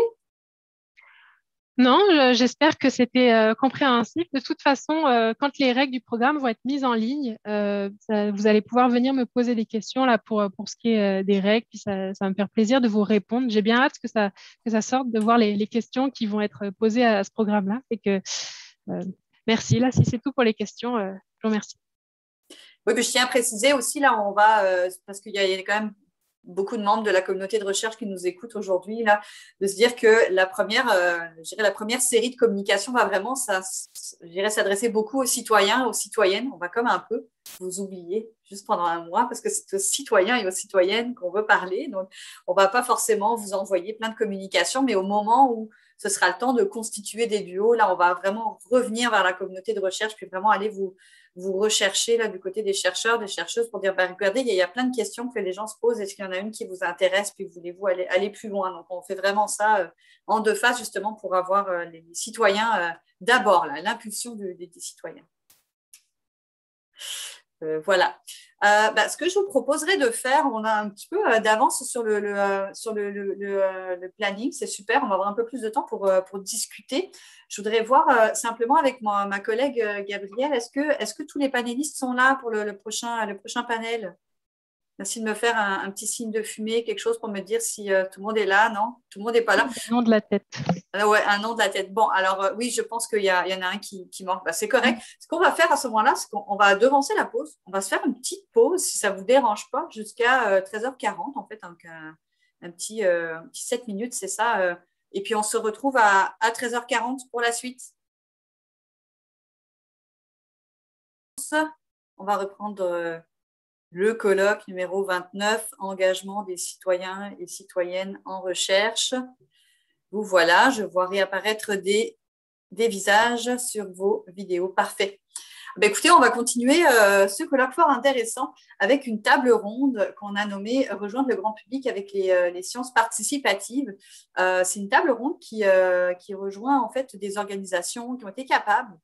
S2: Non, j'espère que c'était compréhensif. De toute façon, quand les règles du programme vont être mises en ligne, vous allez pouvoir venir me poser des questions là pour ce qui est des règles, puis ça va me faire plaisir de vous répondre. J'ai bien hâte que ça sorte, de voir les questions qui vont être posées à ce programme-là. Merci. Là, si c'est tout pour les questions, je vous remercie.
S1: Oui, puis je tiens à préciser aussi, là, on va, parce qu'il y a quand même beaucoup de membres de la communauté de recherche qui nous écoutent aujourd'hui, là, de se dire que la première série de communication va vraiment s'adresser beaucoup aux citoyens, aux citoyennes. On va comme un peu vous oublier juste pendant un mois parce que c'est aux citoyens et aux citoyennes qu'on veut parler. Donc, on ne va pas forcément vous envoyer plein de communications, mais au moment où ce sera le temps de constituer des duos, là, on va vraiment revenir vers la communauté de recherche puis vraiment aller vous rechercher là, du côté des chercheurs, des chercheuses pour dire, regardez, il y a plein de questions que les gens se posent. Est-ce qu'il y en a une qui vous intéresse, puis voulez-vous aller plus loin? Donc, on fait vraiment ça en deux phases, justement, pour avoir les citoyens d'abord, l'impulsion des citoyens. Voilà. Ce que je vous proposerais de faire, on a un petit peu d'avance sur le planning, c'est super, on va avoir un peu plus de temps pour discuter. Je voudrais voir simplement avec ma collègue Gabrielle, est-ce que tous les panélistes sont là pour le prochain panel? Merci de me faire un petit signe de fumée, quelque chose pour me dire si tout le monde est là, non? Tout le monde n'est pas là.
S2: Un nom de la tête.
S1: Ouais, un nom de la tête. Bon, alors oui, je pense qu'il y en a un qui manque. C'est correct. Ce qu'on va faire à ce moment-là, c'est qu'on va devancer la pause. On va se faire une petite pause, si ça ne vous dérange pas, jusqu'à 13h40, en fait, donc un petit 7 minutes, c'est ça. Et puis, on se retrouve à 13h40 pour la suite. On va reprendre le colloque numéro 29, engagement des citoyens et citoyennes en recherche. Vous voilà, je vois réapparaître des visages sur vos vidéos. Parfait. Écoutez, on va continuer ce colloque fort intéressant avec une table ronde qu'on a nommée « Rejoindre le grand public avec les sciences participatives ». C'est une table ronde qui rejoint en fait des organisations qui ont été capables,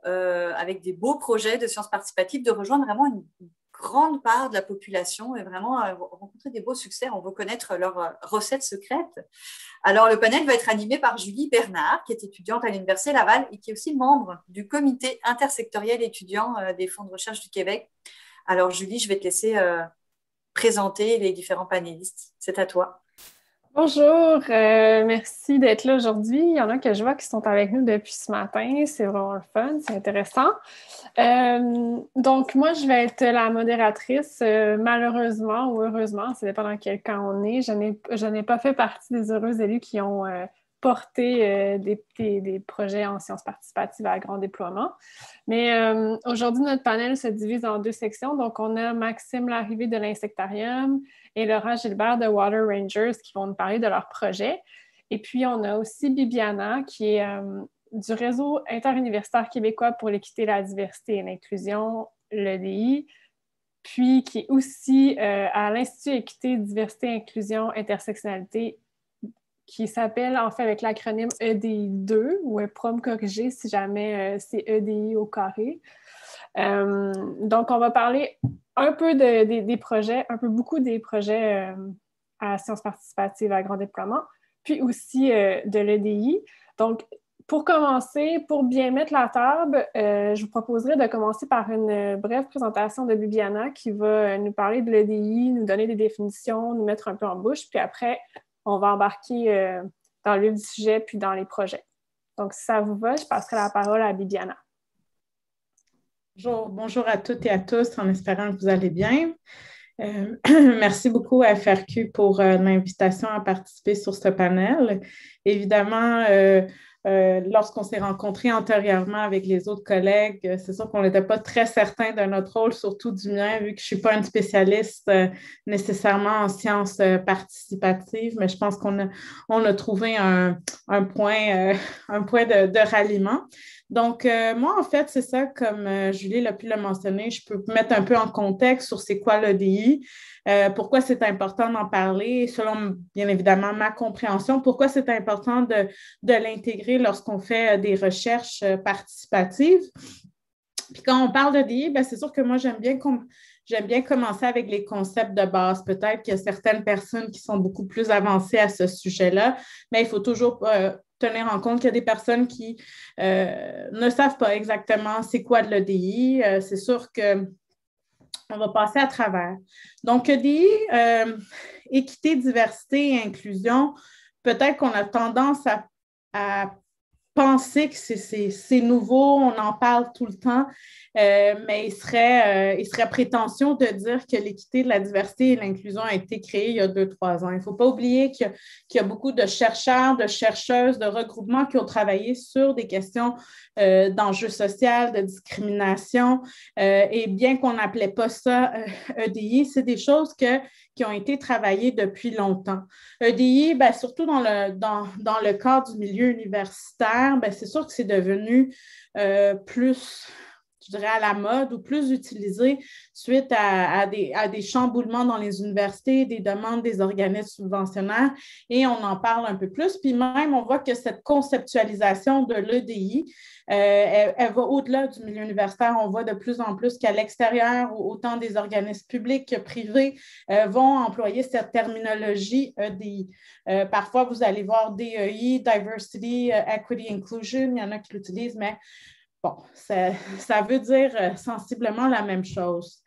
S1: avec des beaux projets de sciences participatives, de rejoindre vraiment une grande part de la population et vraiment rencontrer des beaux succès. On veut connaître leurs recettes secrètes. Alors, le panel va être animé par Julie Bernard, qui est étudiante à l'Université Laval et qui est aussi membre du comité intersectoriel étudiant des fonds de recherche du Québec. Alors, Julie, je vais te laisser présenter les différents panélistes. C'est à toi.
S6: Bonjour, merci d'être là aujourd'hui. Il y en a que je vois qui sont avec nous depuis ce matin. C'est vraiment le fun, c'est intéressant. Donc, moi, je vais être la modératrice. Malheureusement ou heureusement, ça dépend dans quel camp on est. Je n'ai pas fait partie des heureux élus qui ont porté des projets en sciences participatives à grand déploiement. Mais aujourd'hui, notre panel se divise en deux sections. Donc, on a Maxime Larrivée de l'Insectarium et Laurent Gilbert de Water Rangers qui vont nous parler de leur projet. Et puis, on a aussi Bibiana qui est du Réseau interuniversitaire québécois pour l'équité, la diversité et l'inclusion, l'EDI, puis qui est aussi à l'Institut Équité, Diversité, Inclusion, Intersectionnalité, qui s'appelle en fait avec l'acronyme EDI2 ou EPROM corrigé si jamais c'est EDI au carré. Donc, on va parler un peu des projets, beaucoup des projets à sciences participatives à grand déploiement, puis aussi de l'EDI. Donc, pour commencer, pour bien mettre la table, je vous proposerai de commencer par une brève présentation de Bibiana qui va nous parler de l'EDI, nous donner des définitions, nous mettre un peu en bouche, puis après, on va embarquer dans le vif du sujet puis dans les projets. Donc, si ça vous va, je passerai la parole à Bibiana.
S7: Bonjour à toutes et à tous, en espérant que vous allez bien. Merci beaucoup à FRQ pour l'invitation à participer sur ce panel. Évidemment, lorsqu'on s'est rencontrés antérieurement avec les autres collègues, c'est sûr qu'on n'était pas très certains de notre rôle, surtout du mien, vu que je ne suis pas une spécialiste nécessairement en sciences participatives, mais je pense qu'on a trouvé un point de ralliement. Donc, moi, en fait, c'est ça, comme Julie l'a pu le mentionner, je peux mettre un peu en contexte sur c'est quoi l'EDI, pourquoi c'est important d'en parler, selon, bien évidemment, ma compréhension, pourquoi c'est important de l'intégrer lorsqu'on fait des recherches participatives. Puis quand on parle d'EDI, c'est sûr que moi, j'aime bien commencer avec les concepts de base. Peut-être qu'il y a certaines personnes qui sont beaucoup plus avancées à ce sujet-là, mais il faut toujours tenir en compte qu'il y a des personnes qui ne savent pas exactement c'est quoi de l'EDI. C'est sûr qu'on va passer à travers. Donc, EDI, équité, diversité et inclusion, peut-être qu'on a tendance à penser que c'est nouveau, on en parle tout le temps, mais il serait prétentieux de dire que l'équité, la diversité et l'inclusion a été créée il y a 2-3 ans. Il ne faut pas oublier qu'il y a beaucoup de chercheurs, de chercheuses, de regroupements qui ont travaillé sur des questions d'enjeux sociaux, de discrimination, et bien qu'on n'appelait pas ça EDI, c'est des choses qui ont été travaillées depuis longtemps. EDI, surtout dans le cadre du milieu universitaire, c'est sûr que c'est devenu plus, je dirais, à la mode ou plus utilisé suite à des chamboulements dans les universités, des demandes des organismes subventionnaires, et on en parle un peu plus. Puis même, on voit que cette conceptualisation de l'EDI, elle va au-delà du milieu universitaire. On voit de plus en plus qu'à l'extérieur, autant des organismes publics que privés vont employer cette terminologie EDI. Parfois, vous allez voir DEI, Diversity, Equity, Inclusion, il y en a qui l'utilisent, mais bon, ça veut dire sensiblement la même chose.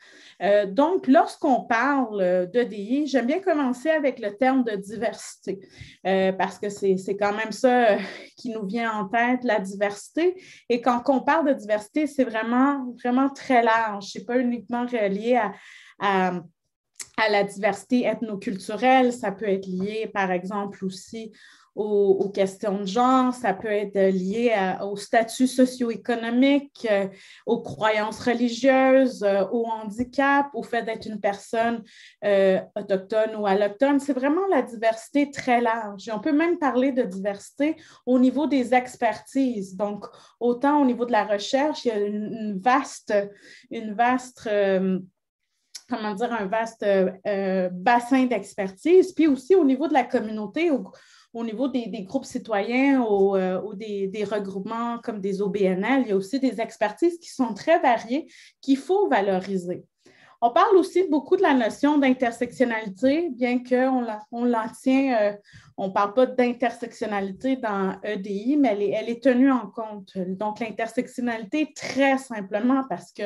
S7: Donc, lorsqu'on parle d'EDI, j'aime bien commencer avec le terme de diversité, parce que c'est quand même ça qui nous vient en tête, la diversité. Et quand on parle de diversité, c'est vraiment, vraiment très large. Ce n'est pas uniquement relié à la diversité ethnoculturelle, ça peut être lié, par exemple, aussi aux questions de genre, ça peut être lié au statut socio-économique, aux croyances religieuses, au handicap, au fait d'être une personne autochtone ou allochtone. C'est vraiment la diversité très large. Et on peut même parler de diversité au niveau des expertises. Donc, autant au niveau de la recherche, il y a un vaste bassin d'expertise, puis aussi au niveau de la communauté, au niveau des groupes citoyens ou des regroupements comme des OBNL, il y a aussi des expertises qui sont très variées qu'il faut valoriser. On parle aussi beaucoup de la notion d'intersectionnalité, bien qu'on la tient, on ne parle pas d'intersectionnalité dans EDI, mais elle est tenue en compte. Donc, l'intersectionnalité, très simplement, parce que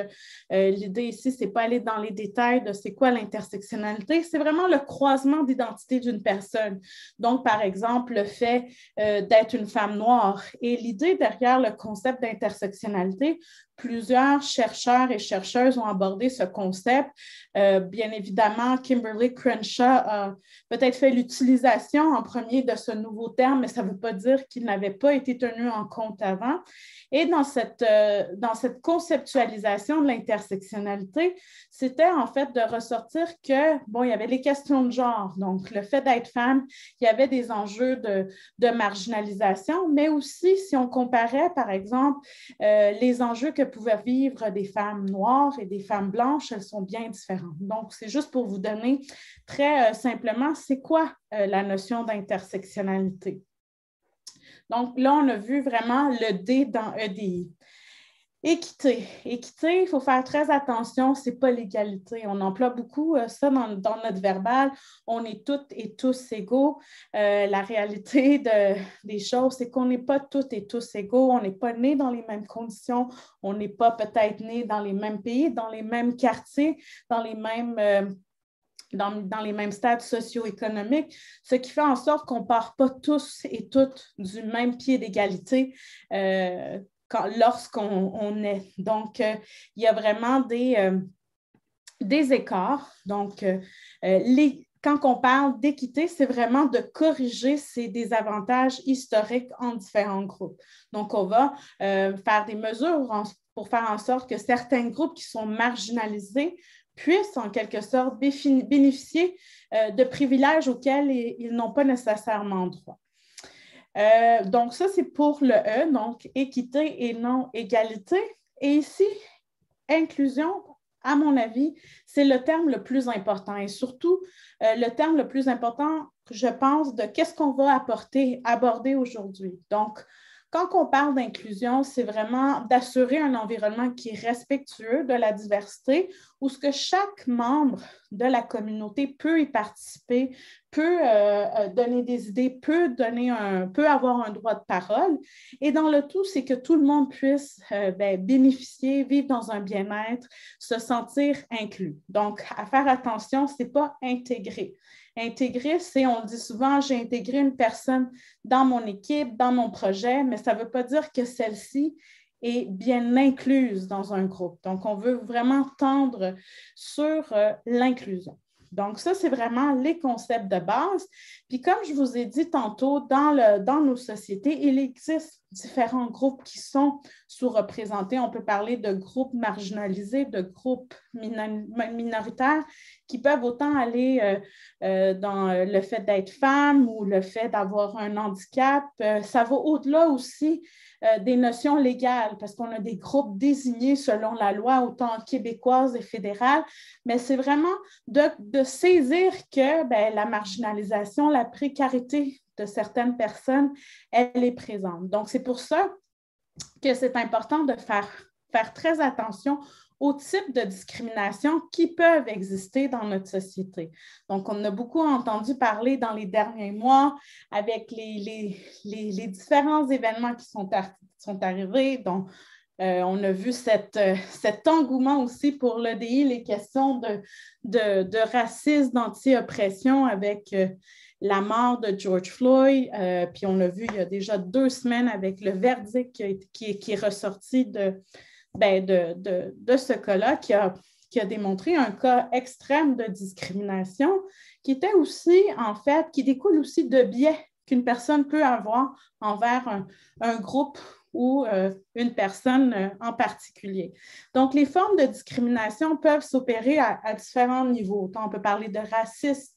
S7: l'idée ici, ce n'est pas aller dans les détails de c'est quoi l'intersectionnalité, c'est vraiment le croisement d'identité d'une personne. Donc, par exemple, le fait d'être une femme noire. Et l'idée derrière le concept d'intersectionnalité, plusieurs chercheurs et chercheuses ont abordé ce concept. Bien évidemment, Kimberly Crenshaw a peut-être fait l'utilisation en premier de ce nouveau terme, mais ça ne veut pas dire qu'il n'avait pas été tenu en compte avant. Et dans cette conceptualisation de l'intersectionnalité, c'était en fait de ressortir que, bon, il y avait les questions de genre, donc le fait d'être femme, il y avait des enjeux de marginalisation, mais aussi si on comparait, par exemple, les enjeux que pouvaient vivre des femmes noires et des femmes blanches, elles sont bien différentes. Donc, c'est juste pour vous donner très simplement, c'est quoi la notion d'intersectionnalité? Donc, là, on a vu vraiment le D dans EDI. Équité. Équité, il faut faire très attention, ce n'est pas l'égalité. On emploie beaucoup ça dans notre verbal. On est toutes et tous égaux. La réalité des choses, c'est qu'on n'est pas toutes et tous égaux. On n'est pas nés dans les mêmes conditions. On n'est pas peut-être nés dans les mêmes pays, dans les mêmes quartiers, dans les mêmes stades socio-économiques, ce qui fait en sorte qu'on ne part pas tous et toutes du même pied d'égalité lorsqu'on est. Donc, il y a vraiment des des écarts. Donc, quand on parle d'équité, c'est vraiment de corriger ces désavantages historiques en différents groupes. Donc, on va faire des mesures pour faire en sorte que certains groupes qui sont marginalisés puissent en quelque sorte bénéficier de privilèges auxquels ils n'ont pas nécessairement droit. Donc, ça, c'est pour le E, donc équité et non égalité. Et ici, inclusion, à mon avis, c'est le terme le plus important et surtout le terme le plus important, je pense, de qu'est-ce qu'on va aborder aujourd'hui. Donc, quand on parle d'inclusion, c'est vraiment d'assurer un environnement qui est respectueux de la diversité, où ce que chaque membre de la communauté peut y participer, peut donner des idées, peut avoir un droit de parole. Et dans le tout, c'est que tout le monde puisse bénéficier, vivre dans un bien-être, se sentir inclus. Donc, à faire attention, ce n'est pas intégrer. Intégrer, c'est, on le dit souvent, j'ai intégré une personne dans mon équipe, dans mon projet, mais ça ne veut pas dire que celle-ci est bien incluse dans un groupe. Donc, on veut vraiment tendre sur l'inclusion. Donc, ça, c'est vraiment les concepts de base. Puis, comme je vous ai dit tantôt, dans nos sociétés, il existe différents groupes qui sont sous-représentés. On peut parler de groupes marginalisés, de groupes minoritaires qui peuvent autant aller dans le fait d'être femme ou le fait d'avoir un handicap. Ça va au-delà aussi des notions légales, parce qu'on a des groupes désignés selon la loi, autant québécoise et fédérale, mais c'est vraiment de saisir que la marginalisation, la précarité de certaines personnes, elle est présente. Donc, c'est pour ça que c'est important de faire très attention aux types de discrimination qui peuvent exister dans notre société. Donc, on a beaucoup entendu parler dans les derniers mois avec les différents événements qui sont arrivés. Donc, on a vu cet engouement aussi pour l'EDI, les questions de racisme, d'anti-oppression avec la mort de George Floyd. Puis on l'a vu il y a déjà 2 semaines avec le verdict qui est ressorti de ce cas-là, qui a démontré un cas extrême de discrimination qui était aussi, en fait, qui découle aussi de biais qu'une personne peut avoir envers un groupe ou une personne en particulier. Donc, les formes de discrimination peuvent s'opérer à différents niveaux. On peut parler de racisme,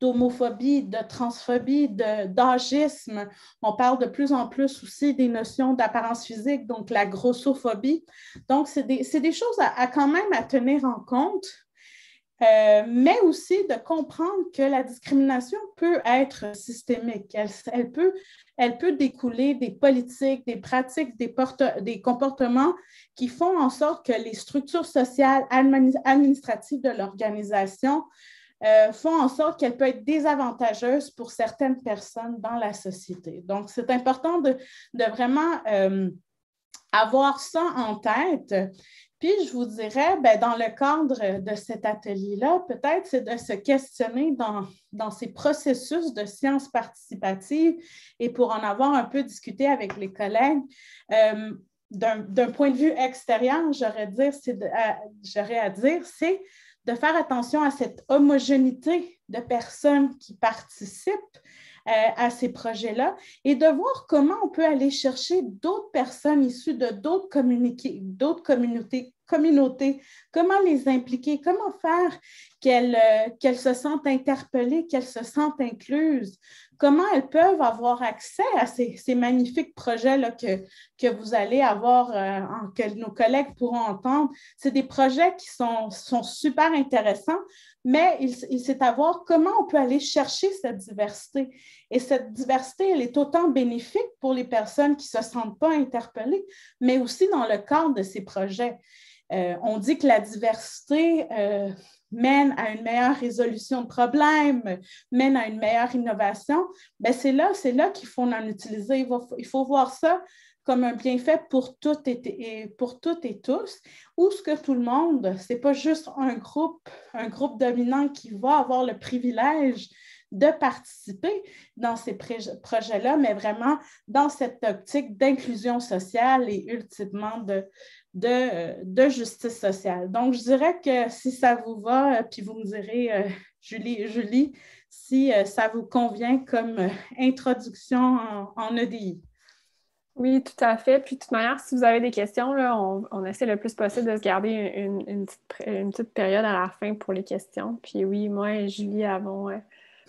S7: d'homophobie, de transphobie, d'agisme. On parle de plus en plus aussi des notions d'apparence physique, donc la grossophobie. Donc, c'est des choses à quand même à tenir en compte, mais aussi de comprendre que la discrimination peut être systémique. Elle peut découler des politiques, des pratiques, des comportements qui font en sorte que les structures sociales, administratives de l'organisation font en sorte qu'elle peut être désavantageuse pour certaines personnes dans la société. Donc, c'est important de vraiment avoir ça en tête. Puis, je vous dirais, dans le cadre de cet atelier-là, peut-être c'est de se questionner dans ces processus de sciences participatives et pour en avoir un peu discuté avec les collègues, d'un point de vue extérieur, j'aurais à dire, c'est de faire attention à cette homogénéité de personnes qui participent à ces projets-là et de voir comment on peut aller chercher d'autres personnes issues de d'autres communautés, comment les impliquer, comment faire qu'elles se sentent interpellées, qu'elles se sentent incluses, comment elles peuvent avoir accès à ces magnifiques projets-là que vous allez avoir, que nos collègues pourront entendre. C'est des projets qui sont super intéressants, mais c'est à voir comment on peut aller chercher cette diversité. Et cette diversité, elle est autant bénéfique pour les personnes qui ne se sentent pas interpellées, mais aussi dans le cadre de ces projets. On dit que la diversité mène à une meilleure résolution de problèmes, mène à une meilleure innovation. C'est là qu'il faut en utiliser. Il faut voir ça comme un bienfait pour toutes et tous, où ce que tout le monde, ce n'est pas juste un groupe dominant qui va avoir le privilège de participer dans ces projets-là, mais vraiment dans cette optique d'inclusion sociale et ultimement de justice sociale. Donc, je dirais que si ça vous va, puis vous me direz, Julie, si ça vous convient comme introduction en EDI.
S6: Oui, tout à fait. Puis, de toute manière, si vous avez des questions, là, on essaie le plus possible de se garder une petite période à la fin pour les questions. Puis oui, moi et Julie avons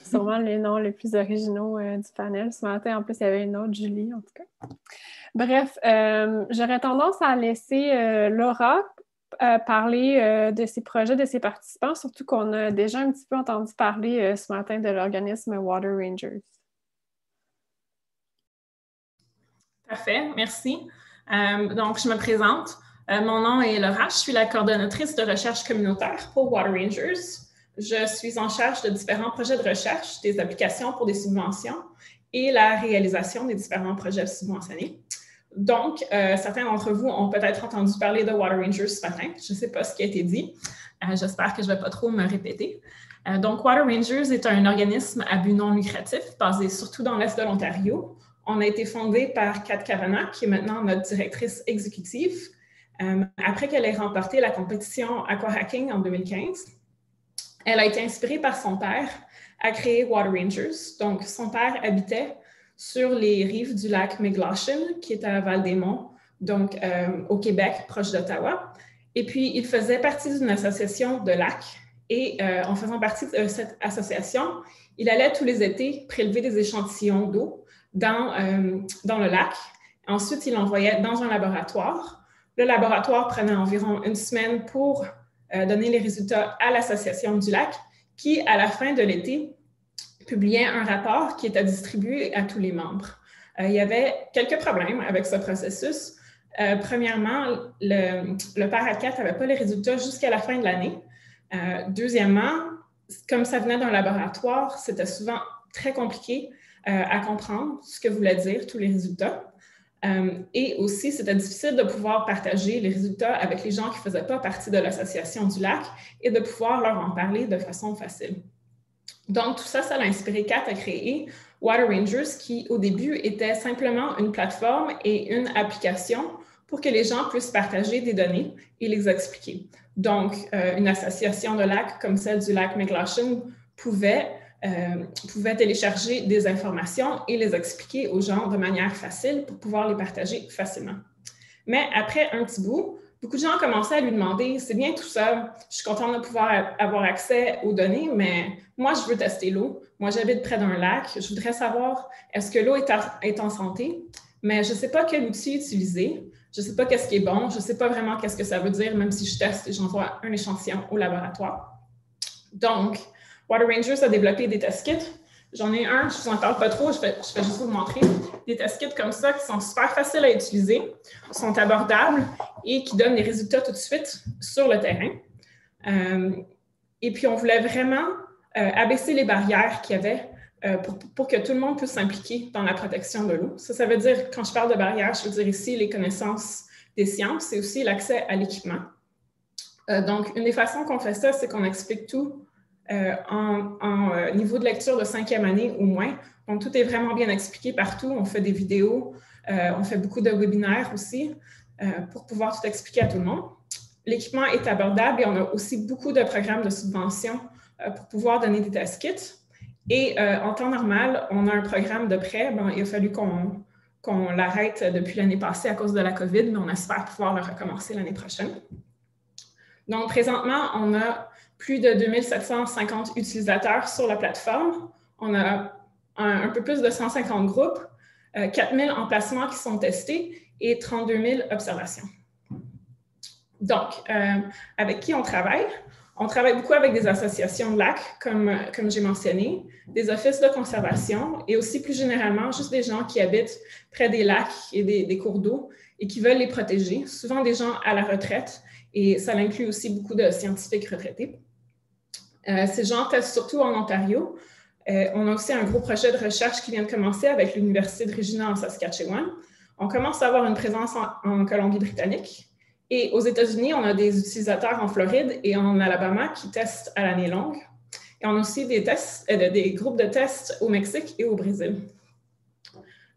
S6: sûrement les noms les plus originaux du panel. Ce matin, en plus, il y avait une autre Julie, en tout cas. Bref, j'aurais tendance à laisser Laura parler de ses projets, de ses participants, surtout qu'on a déjà un petit peu entendu parler ce matin de l'organisme Water Rangers.
S8: Parfait, merci. Donc, je me présente. Mon nom est Laura, je suis la coordonnatrice de recherche communautaire pour Water Rangers. Je suis en charge de différents projets de recherche, des applications pour des subventions et la réalisation des différents projets subventionnés. Donc, certains d'entre vous ont peut-être entendu parler de Water Rangers ce matin. Je ne sais pas ce qui a été dit. J'espère que je ne vais pas trop me répéter. Donc, Water Rangers est un organisme à but non lucratif basé surtout dans l'Est de l'Ontario. On a été fondé par Kat Kavanagh, qui est maintenant notre directrice exécutive, après qu'elle ait remporté la compétition Aquahacking en 2015. Elle a été inspirée par son père à créer Water Rangers. Donc, son père habitait sur les rives du lac McGlashan, qui est à Val-des-Monts, donc au Québec, proche d'Ottawa. Et puis, il faisait partie d'une association de lacs. Et en faisant partie de cette association, il allait tous les étés prélever des échantillons d'eau dans le lac. Ensuite, il l'envoyait dans un laboratoire. Le laboratoire prenait environ une semaine pour donner les résultats à l'association du lac, qui, à la fin de l'été, publiait un rapport qui était distribué à tous les membres. Il y avait quelques problèmes avec ce processus. Premièrement, le père à Kat n'avait pas les résultats jusqu'à la fin de l'année. Deuxièmement, comme ça venait d'un laboratoire, c'était souvent très compliqué à comprendre ce que voulaient dire tous les résultats. Et aussi, c'était difficile de pouvoir partager les résultats avec les gens qui ne faisaient pas partie de l'association du lac et de pouvoir leur en parler de façon facile. Donc, tout ça, ça l'a inspiré Kat à créer Water Rangers, qui, au début, était simplement une plateforme et une application pour que les gens puissent partager des données et les expliquer. Donc, une association de lacs comme celle du lac McGlashan pouvait télécharger des informations et les expliquer aux gens de manière facile pour pouvoir les partager facilement. Mais après un petit bout, beaucoup de gens commençaient à lui demander « C'est bien tout ça, je suis contente de pouvoir avoir accès aux données, mais moi, je veux tester l'eau. Moi, j'habite près d'un lac. Je voudrais savoir, est-ce que l'eau est en santé? Mais je ne sais pas quel outil utiliser. Je ne sais pas qu'est-ce qui est bon. Je ne sais pas vraiment qu'est-ce que ça veut dire, même si je teste et j'envoie un échantillon au laboratoire. » Donc, Water Rangers a développé des test kits. J'en ai un, je ne vous en parle pas trop, je vais juste vous montrer. Des test kits comme ça qui sont super faciles à utiliser, sont abordables et qui donnent des résultats tout de suite sur le terrain. Et puis, on voulait vraiment abaisser les barrières qu'il y avait pour que tout le monde puisse s'impliquer dans la protection de l'eau. Ça veut dire, quand je parle de barrières, je veux dire ici les connaissances des sciences et aussi l'accès à l'équipement. Donc, une des façons qu'on fait ça, c'est qu'on explique tout en niveau de lecture de 5e année ou moins. Donc, tout est vraiment bien expliqué partout. On fait des vidéos, on fait beaucoup de webinaires aussi pour pouvoir tout expliquer à tout le monde. L'équipement est abordable et on a aussi beaucoup de programmes de subvention pour pouvoir donner des test kits. Et en temps normal, on a un programme de prêt. Bon, il a fallu qu'on l'arrête depuis l'année passée à cause de la COVID, mais on espère pouvoir le recommencer l'année prochaine. Donc, présentement, on a plus de 2750 utilisateurs sur la plateforme. On a un peu plus de 150 groupes, 4000 emplacements qui sont testés et 32 000 observations. Donc, avec qui on travaille? On travaille beaucoup avec des associations de lacs, comme j'ai mentionné, des offices de conservation et aussi plus généralement, juste des gens qui habitent près des lacs et des cours d'eau et qui veulent les protéger, souvent des gens à la retraite et ça inclut aussi beaucoup de scientifiques retraités. Ces gens testent surtout en Ontario. On a aussi un gros projet de recherche qui vient de commencer avec l'Université de Regina en Saskatchewan. On commence à avoir une présence en Colombie-Britannique. Et aux États-Unis, on a des utilisateurs en Floride et en Alabama qui testent à l'année longue. Et on a aussi des groupes de tests au Mexique et au Brésil.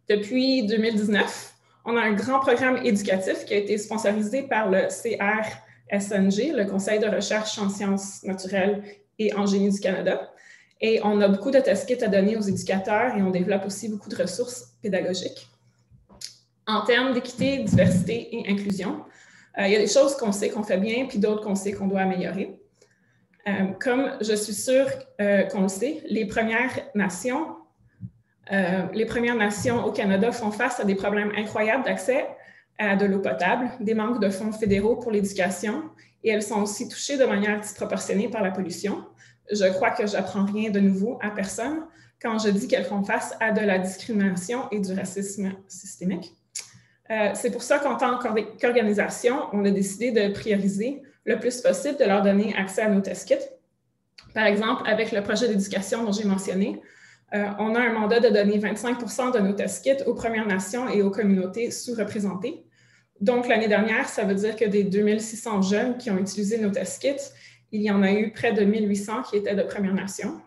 S8: Depuis 2019, on a un grand programme éducatif qui a été sponsorisé par le CRSNG, le Conseil de recherche en sciences naturelles et en génie du Canada. Et on a beaucoup de test kits à donner aux éducateurs et on développe aussi beaucoup de ressources pédagogiques. En termes d'équité, diversité et inclusion, il y a des choses qu'on sait qu'on fait bien, puis d'autres qu'on sait qu'on doit améliorer. Comme je suis sûre qu'on le sait, les Premières Nations au Canada font face à des problèmes incroyables d'accès à de l'eau potable, des manques de fonds fédéraux pour l'éducation, et elles sont aussi touchées de manière disproportionnée par la pollution. Je crois que je n'apprends rien de nouveau à personne quand je dis qu'elles font face à de la discrimination et du racisme systémique. C'est pour ça qu'en tant qu'organisation, on a décidé de prioriser le plus possible de leur donner accès à nos test kits. Par exemple, avec le projet d'éducation dont j'ai mentionné, on a un mandat de donner 25 % de nos test kits aux Premières Nations et aux communautés sous-représentées. Donc, l'année dernière, ça veut dire que des 2600 jeunes qui ont utilisé nos test kits, il y en a eu près de 1800 qui étaient de Premières Nations.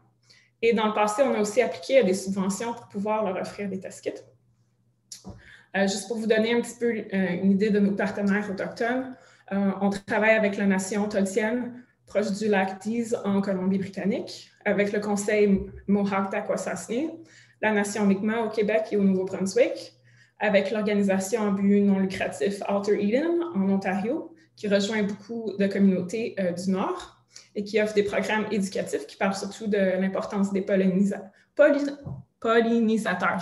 S8: Et dans le passé, on a aussi appliqué à des subventions pour pouvoir leur offrir des test kits. Juste pour vous donner un petit peu une idée de nos partenaires autochtones, on travaille avec la nation Toltienne, proche du lac Dease en Colombie-Britannique, avec le conseil Mohawk-Taquasasne, la nation Mi'kmaq au Québec et au Nouveau-Brunswick, avec l'organisation à but non lucratif Alter Eden en Ontario, qui rejoint beaucoup de communautés du Nord et qui offre des programmes éducatifs qui parlent surtout de l'importance des pollinisateurs.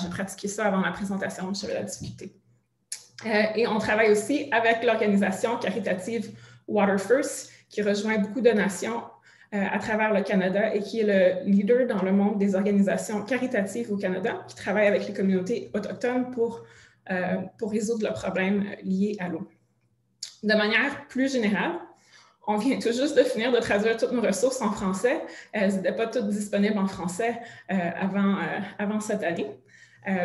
S8: J'ai pratiqué ça avant la présentation, j'avais la difficulté. Et on travaille aussi avec l'organisation caritative Water First, qui rejoint beaucoup de nations à travers le Canada et qui est le leader dans le monde des organisations caritatives au Canada, qui travaillent avec les communautés autochtones pour résoudre leurs problèmes liés à l'eau. De manière plus générale, on vient tout juste de finir de traduire toutes nos ressources en français. Elles n'étaient pas toutes disponibles en français avant cette année.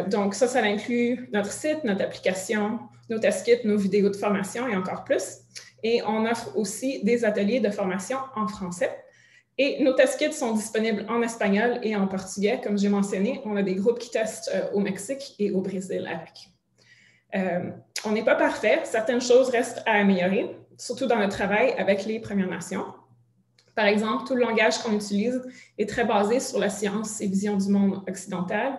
S8: Donc ça inclut notre site, notre application, nos test kits, nos vidéos de formation et encore plus. Et on offre aussi des ateliers de formation en français. Et nos test kits sont disponibles en espagnol et en portugais. Comme j'ai mentionné, on a des groupes qui testent au Mexique et au Brésil avec. On n'est pas parfait. Certaines choses restent à améliorer, surtout dans notre travail avec les Premières Nations. Par exemple, tout le langage qu'on utilise est très basé sur la science et vision du monde occidental,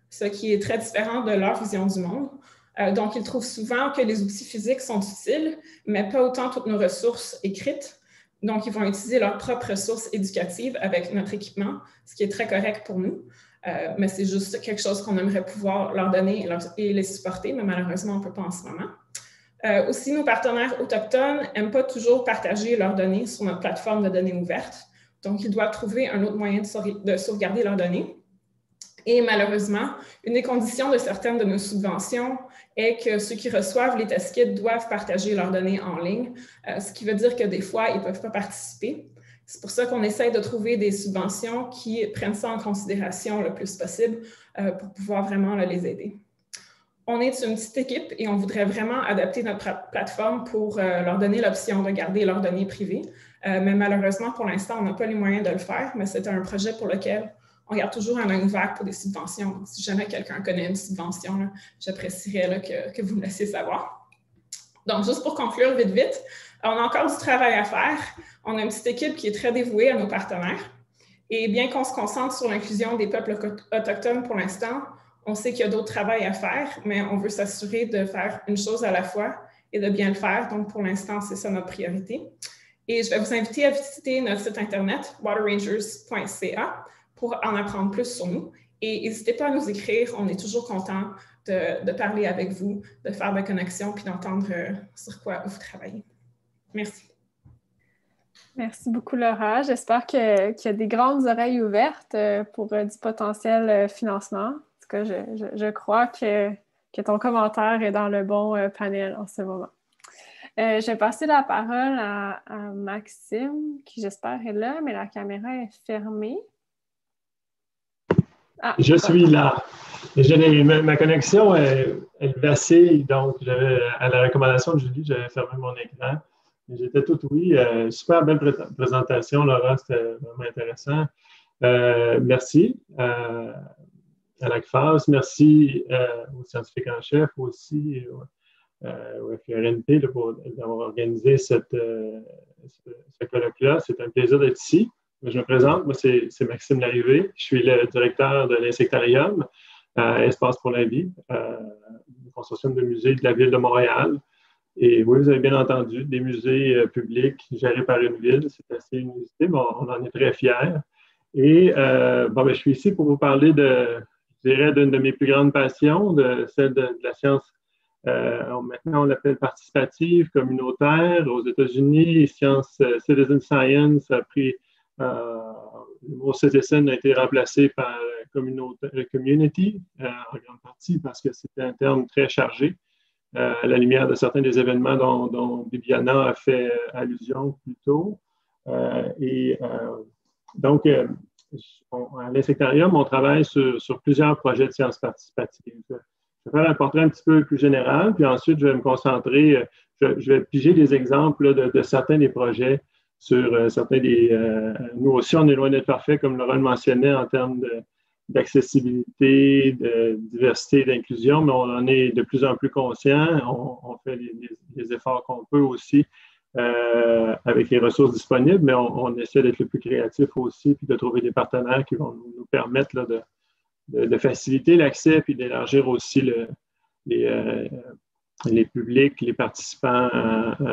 S8: ce qui est très différent de leur vision du monde. Donc, ils trouvent souvent que les outils physiques sont utiles, mais pas autant toutes nos ressources écrites. Donc, ils vont utiliser leurs propres ressources éducatives avec notre équipement, ce qui est très correct pour nous. Mais c'est juste quelque chose qu'on aimerait pouvoir leur donner et les supporter, mais malheureusement, on ne peut pas en ce moment. Aussi, nos partenaires autochtones n'aiment pas toujours partager leurs données sur notre plateforme de données ouvertes. Donc, ils doivent trouver un autre moyen de sauvegarder leurs données. Et malheureusement, une des conditions de certaines de nos subventions est que ceux qui reçoivent les test kits doivent partager leurs données en ligne, ce qui veut dire que des fois, ils ne peuvent pas participer. C'est pour ça qu'on essaie de trouver des subventions qui prennent ça en considération le plus possible pour pouvoir vraiment les aider. On est une petite équipe et on voudrait vraiment adapter notre plateforme pour leur donner l'option de garder leurs données privées. Mais malheureusement, pour l'instant, on n'a pas les moyens de le faire, mais c'est un projet pour lequel on garde toujours un œil ouvert pour des subventions. Si jamais quelqu'un connaît une subvention, j'apprécierais que vous me laissiez savoir. Donc, juste pour conclure vite, on a encore du travail à faire. On a une petite équipe qui est très dévouée à nos partenaires. Et bien qu'on se concentre sur l'inclusion des peuples autochtones pour l'instant, on sait qu'il y a d'autres travail à faire, mais on veut s'assurer de faire une chose à la fois et de bien le faire. Donc, pour l'instant, c'est ça notre priorité. Et je vais vous inviter à visiter notre site Internet, waterrangers.ca, pour en apprendre plus sur nous. Et n'hésitez pas à nous écrire. On est toujours content de parler avec vous, de faire des connexions puis d'entendre sur quoi vous travaillez. Merci.
S6: Merci beaucoup, Laura. J'espère qu'il y a des grandes oreilles ouvertes pour du potentiel financement. En tout cas, je crois que ton commentaire est dans le bon panel en ce moment. Je vais passer la parole à Maxime, qui j'espère est là, mais la caméra est fermée.
S9: Ah, je suis là. Ma connexion, elle vacille, donc à la recommandation de Julie, j'avais fermé mon écran. J'étais tout oui. Super belle présentation, Laura, c'était vraiment intéressant. Merci à l'ACFAS, merci aux scientifiques en chef aussi, au FRNP d'avoir organisé ce colloque-là. C'est un plaisir d'être ici. Je me présente, moi c'est Maxime Larrivé, je suis le directeur de l'Insectarium Espace pour la vie, le consortium de musées de la Ville de Montréal. Et oui, vous avez bien entendu, des musées publics gérés par une ville, c'est assez inusité, mais on en est très fiers. Et je suis ici pour vous parler je dirais, d'une de mes plus grandes passions, celle de la science. Maintenant, on l'appelle participative, communautaire. Aux États-Unis, Citizen Science a pris, le mot citizen a été remplacé par community, en grande partie parce que c'était un terme très chargé, à la lumière de certains des événements dont Bibiana a fait allusion plus tôt. Donc, à l'Insectarium, on travaille sur plusieurs projets de sciences participatives. Je vais faire un portrait un petit peu plus général, puis ensuite, je vais me concentrer, je vais piger des exemples de certains des projets sur certains des... nous aussi, on est loin d'être parfait, comme Laurent le mentionnait, en termes d'accessibilité, de diversité, d'inclusion, mais on en est de plus en plus conscient. On fait les efforts qu'on peut aussi avec les ressources disponibles, mais on essaie d'être le plus créatif aussi, puis de trouver des partenaires qui vont nous permettre là, de faciliter l'accès, puis d'élargir aussi les publics, les participants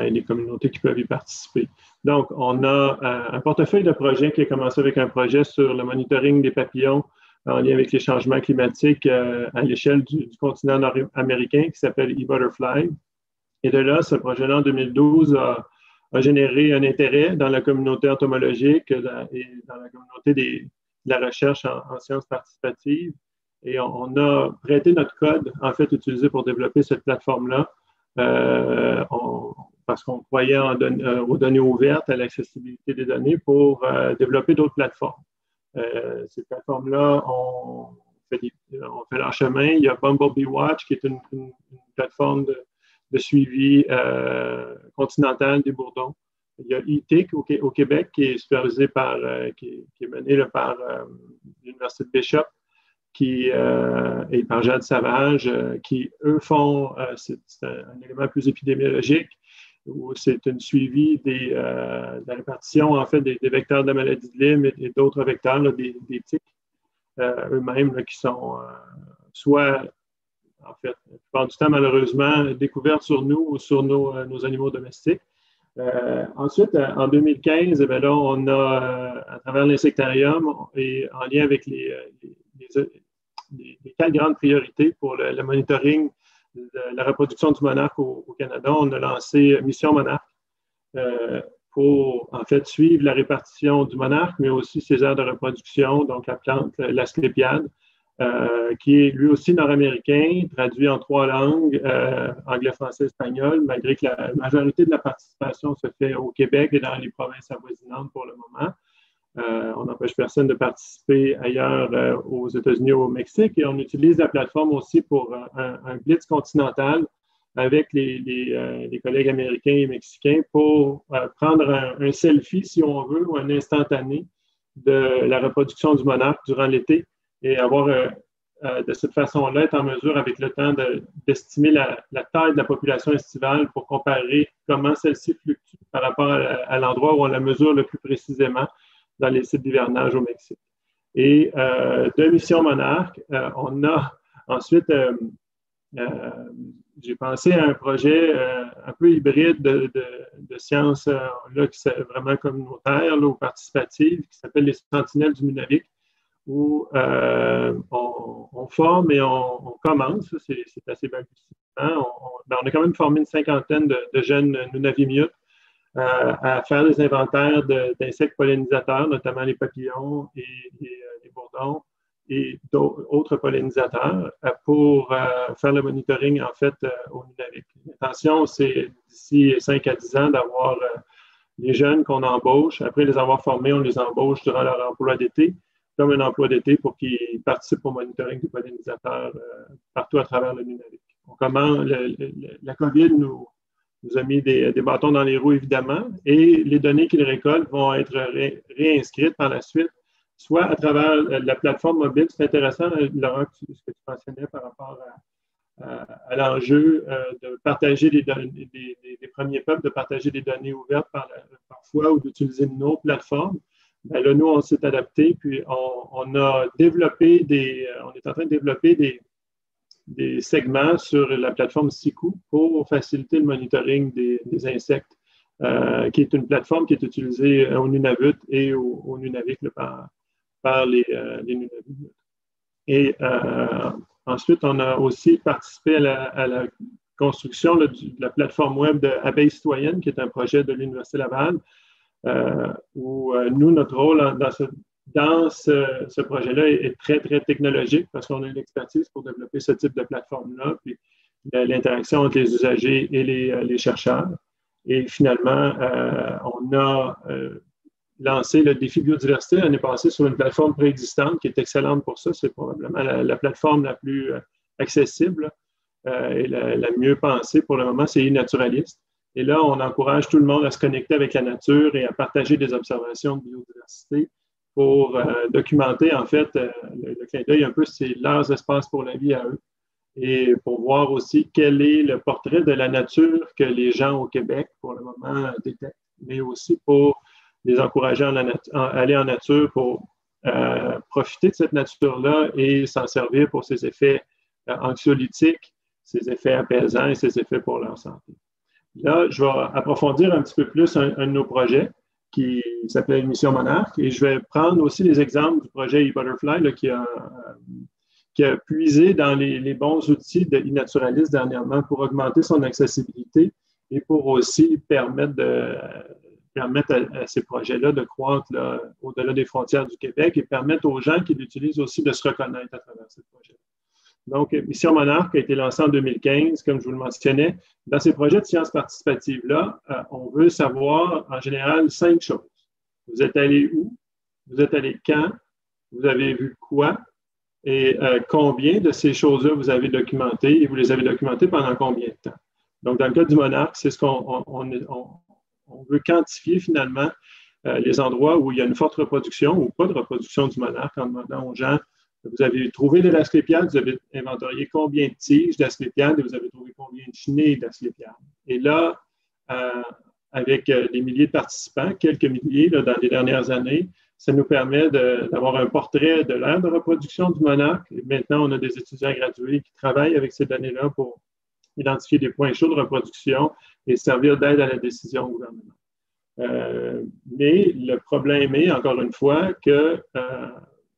S9: et les communautés qui peuvent y participer. Donc, on a un portefeuille de projets qui a commencé avec un projet sur le monitoring des papillons en lien avec les changements climatiques à l'échelle du continent nord-américain qui s'appelle eButterfly. Et de là, ce projet-là, en 2012, a généré un intérêt dans la communauté entomologique et dans la communauté de la recherche en sciences participatives. Et on a prêté notre code, en fait, utilisé pour développer cette plateforme-là, parce qu'on croyait aux données ouvertes, à l'accessibilité des données pour développer d'autres plateformes. Ces plateformes-là, on fait leur chemin. Il y a Bumblebee Watch, qui est une plateforme de suivi continental des bourdons. Il y a ETIC au Québec, qui est supervisé qui est mené par l'Université de Bishop, et par Jade Savage, qui, eux, font, c'est un élément plus épidémiologique, où c'est un suivi de la répartition, en fait, des vecteurs de la maladie de Lyme et d'autres vecteurs, là, des tiques eux-mêmes, là, qui sont soit, en fait, la plupart du temps, malheureusement, découvertes sur nous ou sur nos animaux domestiques. Ensuite, en 2015, eh bien, là, on a, à travers l'Insectarium et en lien avec les 4 grandes priorités pour le monitoring de la reproduction du monarque au Canada, on a lancé Mission Monarque pour, en fait, suivre la répartition du monarque, mais aussi ses aires de reproduction, donc la plante, l'asclépiade, qui est lui aussi nord-américain, traduit en 3 langues, anglais, français, espagnol, malgré que la majorité de la participation se fait au Québec et dans les provinces avoisinantes pour le moment. On n'empêche personne de participer ailleurs aux États-Unis ou au Mexique, et on utilise la plateforme aussi pour un blitz continental avec les collègues américains et mexicains pour prendre un selfie, si on veut, ou un instantané de la reproduction du monarque durant l'été, et avoir de cette façon-là, être en mesure, avec le temps, d'estimer la taille de la population estivale pour comparer comment celle-ci fluctue par rapport à l'endroit où on la mesure le plus précisément dans les sites d'hivernage au Mexique. Et de Mission Monarque, on a ensuite, j'ai pensé à un projet un peu hybride de sciences là, qui est vraiment communautaire là, ou participative, qui s'appelle les Sentinelles du Nunavik, où on forme et on commence, c'est assez balbutiant. On a quand même formé une 50aine de jeunes Nunavimutes à faire des inventaires d'insectes pollinisateurs, notamment les papillons et les bourdons et d'autres pollinisateurs, pour faire le monitoring, en fait, au Nunavik. L'intention, c'est d'ici 5 à 10 ans d'avoir les jeunes qu'on embauche. Après les avoir formés, on les embauche durant leur emploi d'été, comme un emploi d'été pour qu'ils participent au monitoring des pollinisateurs partout à travers le Nunavik. La COVID nous a mis des bâtons dans les roues, évidemment, et les données qu'ils récoltent vont être réinscrites par la suite soit à travers la plateforme mobile. C'est intéressant, Laurent, ce que tu mentionnais par rapport à l'enjeu de partager des premiers peuples, de partager des données ouvertes parfois ou d'utiliser nos plateformes. Ben là, nous, on s'est adapté, puis on a développé on est en train de développer des segments sur la plateforme Siku pour faciliter le monitoring des insectes, qui est une plateforme qui est utilisée au Nunavut et au Nunavik par les Nunavut. Et ensuite, on a aussi participé à la construction de la plateforme web d'Abeilles citoyennes, qui est un projet de l'Université Laval, où nous, notre rôle dans ce projet-là est très, très technologique parce qu'on a une expertise pour développer ce type de plateforme-là, puis l'interaction entre les usagers et les chercheurs. Et finalement, on a lancé le défi biodiversité l'année passée sur une plateforme préexistante qui est excellente pour ça. C'est probablement la plateforme la plus accessible et la mieux pensée pour le moment, c'est eNaturalist. Et là, on encourage tout le monde à se connecter avec la nature et à partager des observations de biodiversité pour documenter, en fait, le clin d'œil un peu, c'est leurs espaces pour la vie à eux. Et pour voir aussi quel est le portrait de la nature que les gens au Québec, pour le moment, détectent, mais aussi pour les encourager à aller en nature pour profiter de cette nature-là et s'en servir pour ses effets anxiolytiques, ses effets apaisants et ses effets pour leur santé. Là, je vais approfondir un petit peu plus un de nos projets qui s'appelle Mission Monarque et je vais prendre aussi les exemples du projet eButterfly là, qui a puisé dans les bons outils de eNaturalist dernièrement pour augmenter son accessibilité et pour aussi permettre à ces projets-là de croître là, au-delà des frontières du Québec et permettre aux gens qui l'utilisent aussi de se reconnaître à travers ces projets. Donc, Mission Monarque a été lancée en 2015, comme je vous le mentionnais. Dans ces projets de sciences participatives-là, on veut savoir en général 5 choses. Vous êtes allé où? Vous êtes allé quand? Vous avez vu quoi? Et combien de ces choses-là vous avez documentées et vous les avez documentées pendant combien de temps? Donc, dans le cas du Monarque, c'est ce qu'on veut quantifier finalement les endroits où il y a une forte reproduction ou pas de reproduction du Monarque en demandant aux gens, vous avez trouvé de l'asclépiade, vous avez inventorié combien de tiges d'asclépiade et vous avez trouvé combien de chenilles d'asclépiade. Et là, avec des milliers de participants, quelques milliers là, dans les dernières années, ça nous permet d'avoir un portrait de l'aire de reproduction du Monarque. Et maintenant, on a des étudiants gradués qui travaillent avec ces données-là pour identifier des points chauds de reproduction et servir d'aide à la décision au gouvernement. Mais le problème est, encore une fois, que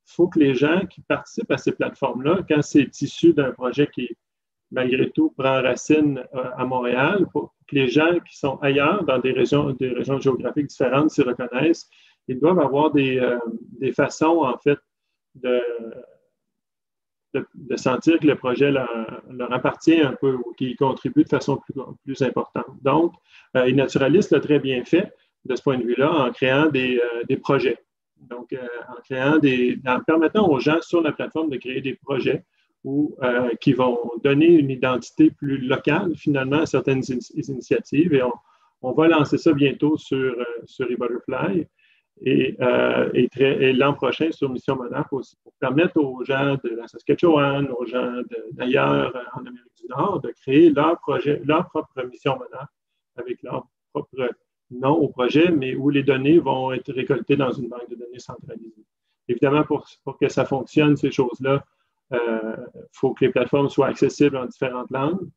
S9: faut que les gens qui participent à ces plateformes-là, quand c'est issu d'un projet qui, malgré tout, prend racine à Montréal, pour que les gens qui sont ailleurs, dans des régions géographiques différentes, s'y reconnaissent, ils doivent avoir des façons, en fait, de sentir que le projet leur appartient un peu ou qu'il contribue de façon plus importante. Donc, eNaturalist l'a très bien fait de ce point de vue-là en créant des projets. Donc, en permettant aux gens sur la plateforme de créer des projets qui vont donner une identité plus locale, finalement, à certaines initiatives. Et on va lancer ça bientôt sur eButterfly et l'an prochain sur Mission Monarque aussi, pour permettre aux gens de la Saskatchewan, aux gens d'ailleurs en Amérique du Nord, de créer leur propre Mission Monarque avec leur propre nom au projet, mais où les données vont être récoltées dans une banque de données centralisée. Évidemment, pour que ça fonctionne, ces choses-là, faut que les plateformes soient accessibles en différentes langues.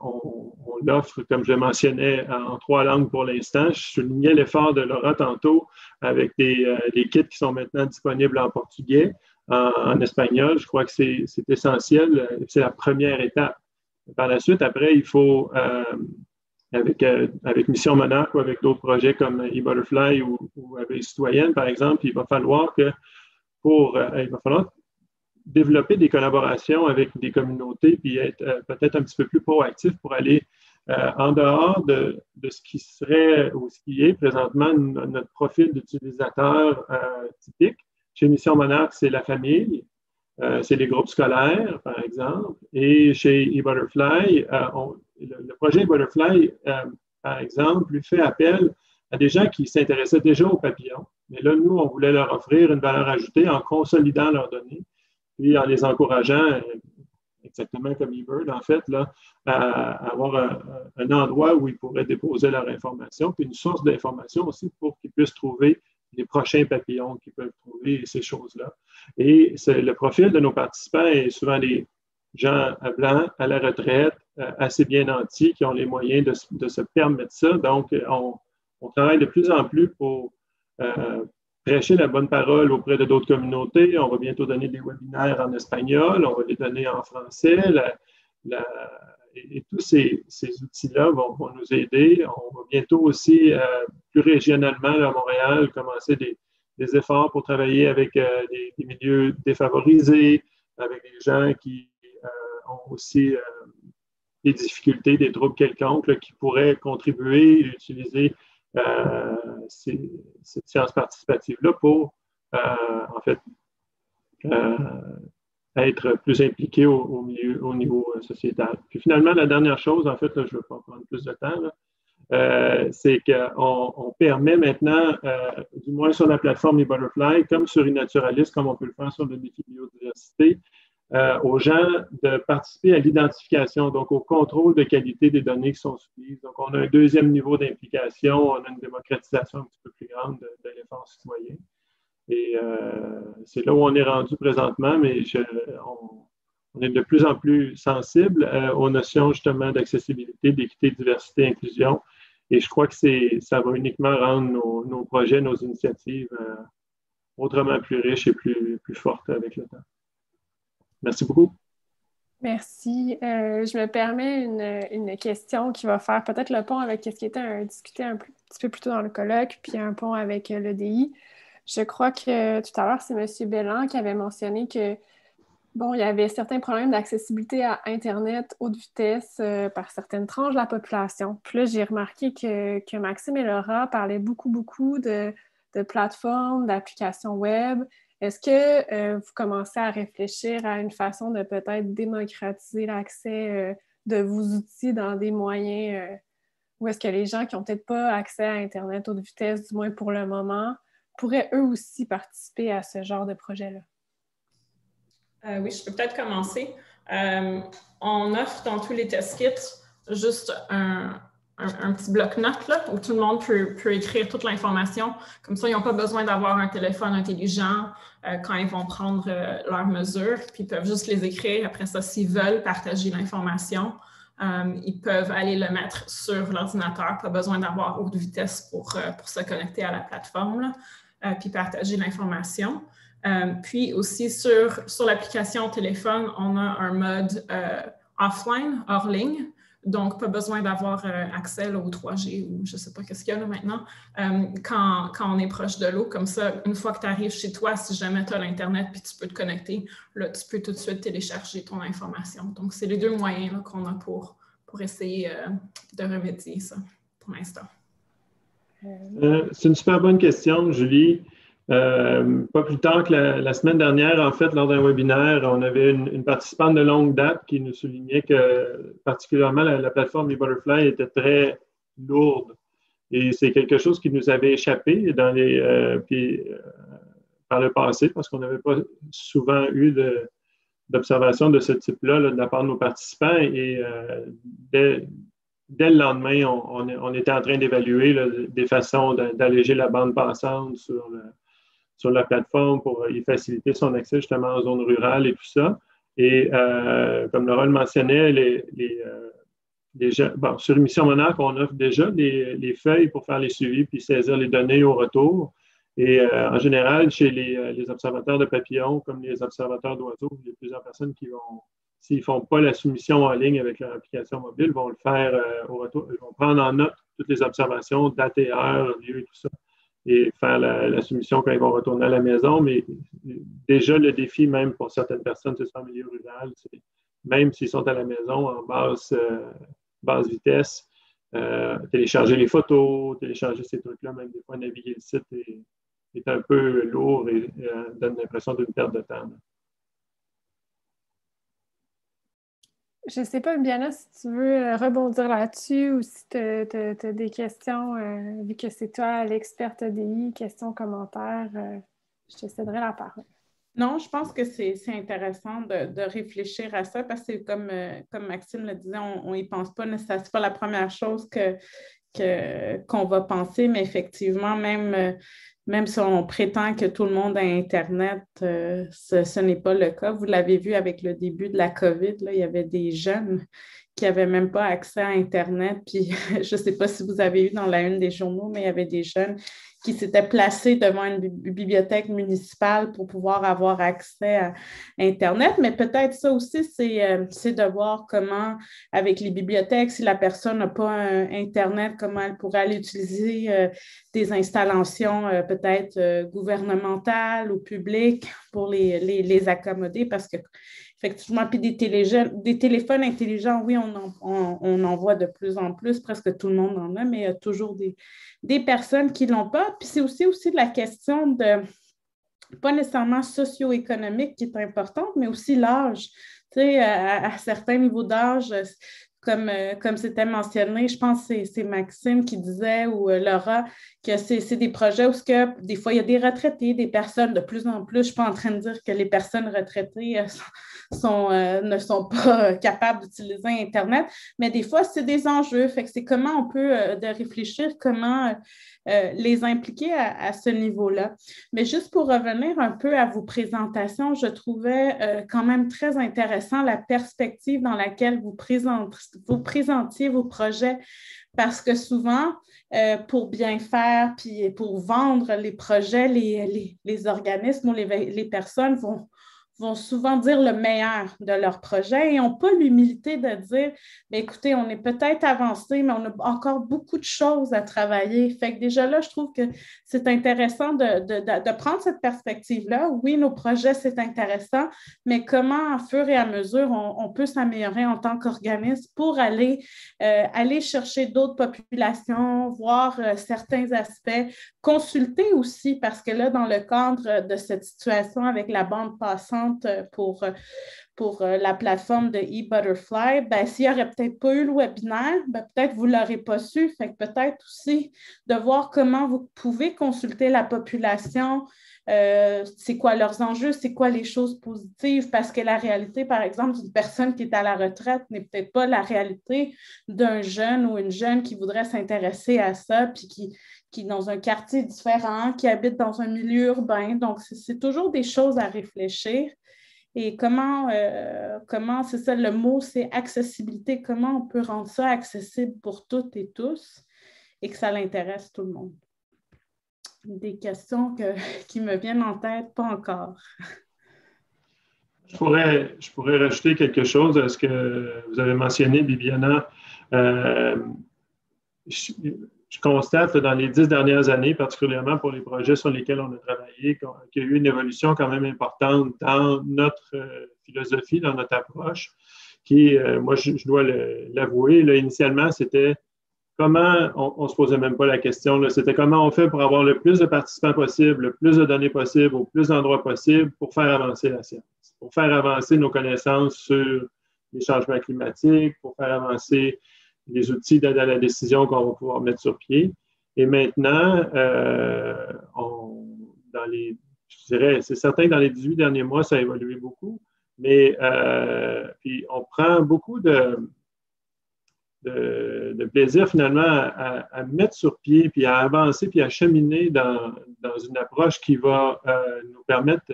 S9: On l'offre, comme je le mentionnais, en 3 langues pour l'instant. Je soulignais l'effort de Laura tantôt avec des kits qui sont maintenant disponibles en portugais, en espagnol. Je crois que c'est essentiel. C'est la première étape. Par la suite, après, il faut... Avec Mission Monarque ou avec d'autres projets comme eButterfly ou Abeilles citoyennes, par exemple, il va falloir développer des collaborations avec des communautés puis être peut-être un petit peu plus proactif pour aller en dehors de ce qui serait ou ce qui est présentement notre profil d'utilisateur typique. Chez Mission Monarque, c'est la famille, c'est les groupes scolaires, par exemple, et chez eButterfly, le projet eButterfly, par exemple, lui fait appel à des gens qui s'intéressaient déjà aux papillons Mais là, nous, on voulait leur offrir une valeur ajoutée en consolidant leurs données, puis en les encourageant, exactement comme eBird, en fait, là, à avoir un endroit où ils pourraient déposer leur information, puis une source d'information aussi pour qu'ils puissent trouver les prochains papillons qu'ils peuvent trouver et ces choses-là. Et le profil de nos participants est souvent des gens blancs à la retraite, assez bien nantis, qui ont les moyens de se permettre ça. Donc, on travaille de plus en plus pour prêcher la bonne parole auprès de d'autres communautés. On va bientôt donner des webinaires en espagnol, on va les donner en français. Et tous ces outils-là vont nous aider. On va bientôt aussi, plus régionalement, là, à Montréal, commencer des efforts pour travailler avec des milieux défavorisés, avec des gens qui ont aussi des difficultés, des troubles quelconques là, qui pourraient contribuer et utiliser cette science participative-là pour, en fait, être plus impliqué au niveau sociétal. Puis finalement, la dernière chose, en fait, là, je ne vais pas prendre plus de temps, c'est qu'on permet maintenant, du moins sur la plateforme eButterfly, comme sur eNaturalist, comme on peut le faire sur le défi biodiversité, aux gens de participer à l'identification, donc au contrôle de qualité des données qui sont soumises. Donc, on a un deuxième niveau d'implication, on a une démocratisation un petit peu plus grande de l'effort citoyen. Et c'est là où on est rendu présentement, mais on est de plus en plus sensible aux notions justement d'accessibilité, d'équité, diversité, inclusion. Et je crois que ça va uniquement rendre nos projets, nos initiatives autrement plus riches et plus fortes avec le temps. Merci beaucoup.
S6: Merci. Je me permets une question qui va faire peut-être le pont avec ce qui était discuté un petit peu plus tôt dans le colloque, puis un pont avec l'EDI. Je crois que tout à l'heure, c'est M. Belland qui avait mentionné que, bon, il y avait certains problèmes d'accessibilité à Internet haute vitesse par certaines tranches de la population. Puis là, j'ai remarqué que Maxime et Laura parlaient beaucoup de plateformes, d'applications web. Est-ce que vous commencez à réfléchir à une façon de peut-être démocratiser l'accès de vos outils dans des moyens où est-ce que les gens qui n'ont peut-être pas accès à Internet haute vitesse, du moins pour le moment, pourraient eux aussi participer à ce genre de projet-là?
S8: Oui, je peux peut-être commencer. On offre dans tous les test kits juste un petit bloc-notes où tout le monde peut écrire toute l'information. Comme ça, ils n'ont pas besoin d'avoir un téléphone intelligent quand ils vont prendre leurs mesures, puis ils peuvent juste les écrire. Après ça, s'ils veulent partager l'information, ils peuvent aller le mettre sur l'ordinateur. Pas besoin d'avoir haute vitesse pour se connecter à la plateforme, puis partager l'information. Puis aussi, sur l'application téléphone, on a un mode offline, hors ligne. Donc, pas besoin d'avoir accès au 3G ou je ne sais pas qu'est-ce qu'il y a là maintenant quand on est proche de l'eau. Comme ça, une fois que tu arrives chez toi, si jamais tu as l'Internet puis tu peux te connecter, là, tu peux tout de suite télécharger ton information. Donc, c'est les deux moyens qu'on a pour essayer de remédier ça pour l'instant.
S9: C'est une super bonne question, Julie. Pas plus tard que la semaine dernière, en fait, lors d'un webinaire, on avait une participante de longue date qui nous soulignait que particulièrement la plateforme eButterfly était très lourde. Et c'est quelque chose qui nous avait échappé par le passé parce qu'on n'avait pas souvent eu d'observation de ce type-là de la part de nos participants. Et dès le lendemain, on était en train d'évaluer des façons d'alléger la bande passante sur la plateforme pour y faciliter son accès justement en zone rurale et tout ça. Et comme Laura le mentionnait, sur Mission Monarque, on offre déjà les feuilles pour faire les suivis puis saisir les données au retour. Et en général, chez les observateurs de papillons, comme les observateurs d'oiseaux, il y a plusieurs personnes qui vont, s'ils ne font pas la soumission en ligne avec leur application mobile, vont le faire au retour. Ils vont prendre en note toutes les observations, date et heure, lieu et tout ça, et faire la soumission quand ils vont retourner à la maison. Mais déjà, le défi, même pour certaines personnes, c'est en milieu rural, même s'ils sont à la maison en basse vitesse, télécharger les photos, télécharger ces trucs-là, même des fois naviguer le site est un peu lourd et donne l'impression d'une perte de temps.
S6: Je ne sais pas, Bibiana, si tu veux rebondir là-dessus ou si tu as des questions, vu que c'est toi l'experte EDI, questions, commentaires, je te céderai la parole.
S7: Non, je pense que c'est intéressant de réfléchir à ça parce que comme Maxime le disait, on n'y pense pas nécessairement. Ce n'est pas la première chose qu'on va penser, mais effectivement, même si on prétend que tout le monde a Internet, ce n'est pas le cas. Vous l'avez vu avec le début de la COVID, là, il y avait des jeunes qui n'avaient même pas accès à Internet. Puis je ne sais pas si vous avez eu dans la une des journaux, mais il y avait des jeunes qui s'étaient placés devant une bibliothèque municipale pour pouvoir avoir accès à Internet. Mais peut-être ça aussi, c'est de voir comment, avec les bibliothèques, si la personne n'a pas Internet, comment elle pourrait aller utiliser des installations peut-être gouvernementales ou publiques pour les accommoder parce que effectivement, puis des téléphones intelligents, oui, on en voit de plus en plus, presque tout le monde en a, mais il y a toujours des personnes qui ne l'ont pas. Puis c'est aussi de la question de, pas nécessairement socio-économique qui est importante, mais aussi l'âge. Tu sais, à certains niveaux d'âge, comme c'était mentionné, je pense que c'est Maxime qui disait ou Laura que c'est des projets où des fois il y a des retraités, des personnes de plus en plus. Je ne suis pas en train de dire que les personnes retraitées ne sont pas capables d'utiliser Internet, mais des fois, c'est des enjeux. Fait que c'est comment on peut de réfléchir, comment les impliquer à ce niveau-là. Mais juste pour revenir un peu à vos présentations, je trouvais quand même très intéressant la perspective dans laquelle vous présentiez vos projets parce que souvent, pour bien faire puis pour vendre les projets, les organismes ou les personnes vont souvent dire le meilleur de leur projet et n'ont pas l'humilité de dire, bien, écoutez, on est peut-être avancé, mais on a encore beaucoup de choses à travailler. Fait que déjà là, je trouve que c'est intéressant de prendre cette perspective-là. Oui, nos projets, c'est intéressant, mais comment, à fur et à mesure, on peut s'améliorer en tant qu'organisme pour aller chercher d'autres populations, voir certains aspects, consulter aussi, parce que là, dans le cadre de cette situation avec la bande passante pour la plateforme de eButterfly, ben, s'il n'y aurait peut-être pas eu le webinaire, ben, peut-être vous ne l'aurez pas su. Fait que peut-être aussi de voir comment vous pouvez consulter la population, c'est quoi leurs enjeux, c'est quoi les choses positives, parce que la réalité, par exemple, d'une personne qui est à la retraite n'est peut-être pas la réalité d'un jeune ou une jeune qui voudrait s'intéresser à ça, puis qui est dans un quartier différent, qui habite dans un milieu urbain. Donc, c'est toujours des choses à réfléchir. Et comment c'est ça, le mot, c'est accessibilité. Comment on peut rendre ça accessible pour toutes et tous et que ça l'intéresse tout le monde? Des questions qui me viennent en tête, pas encore.
S9: Je pourrais rajouter quelque chose à ce que vous avez mentionné, Bibiana. Je constate dans les 10 dernières années, particulièrement pour les projets sur lesquels on a travaillé, qu'il y a eu une évolution quand même importante dans notre philosophie, dans notre approche, qui, moi, je dois l'avouer, là, initialement, c'était comment, on ne se posait même pas la question, c'était comment on fait pour avoir le plus de participants possible, le plus de données possible, au plus d'endroits possible pour faire avancer la science, pour faire avancer nos connaissances sur les changements climatiques, pour faire avancer les outils d'aide à la décision qu'on va pouvoir mettre sur pied. Et maintenant, je dirais, c'est certain que dans les 18 derniers mois, ça a évolué beaucoup, mais puis on prend beaucoup de plaisir finalement à mettre sur pied, puis à avancer, puis à cheminer dans une approche qui va nous permettre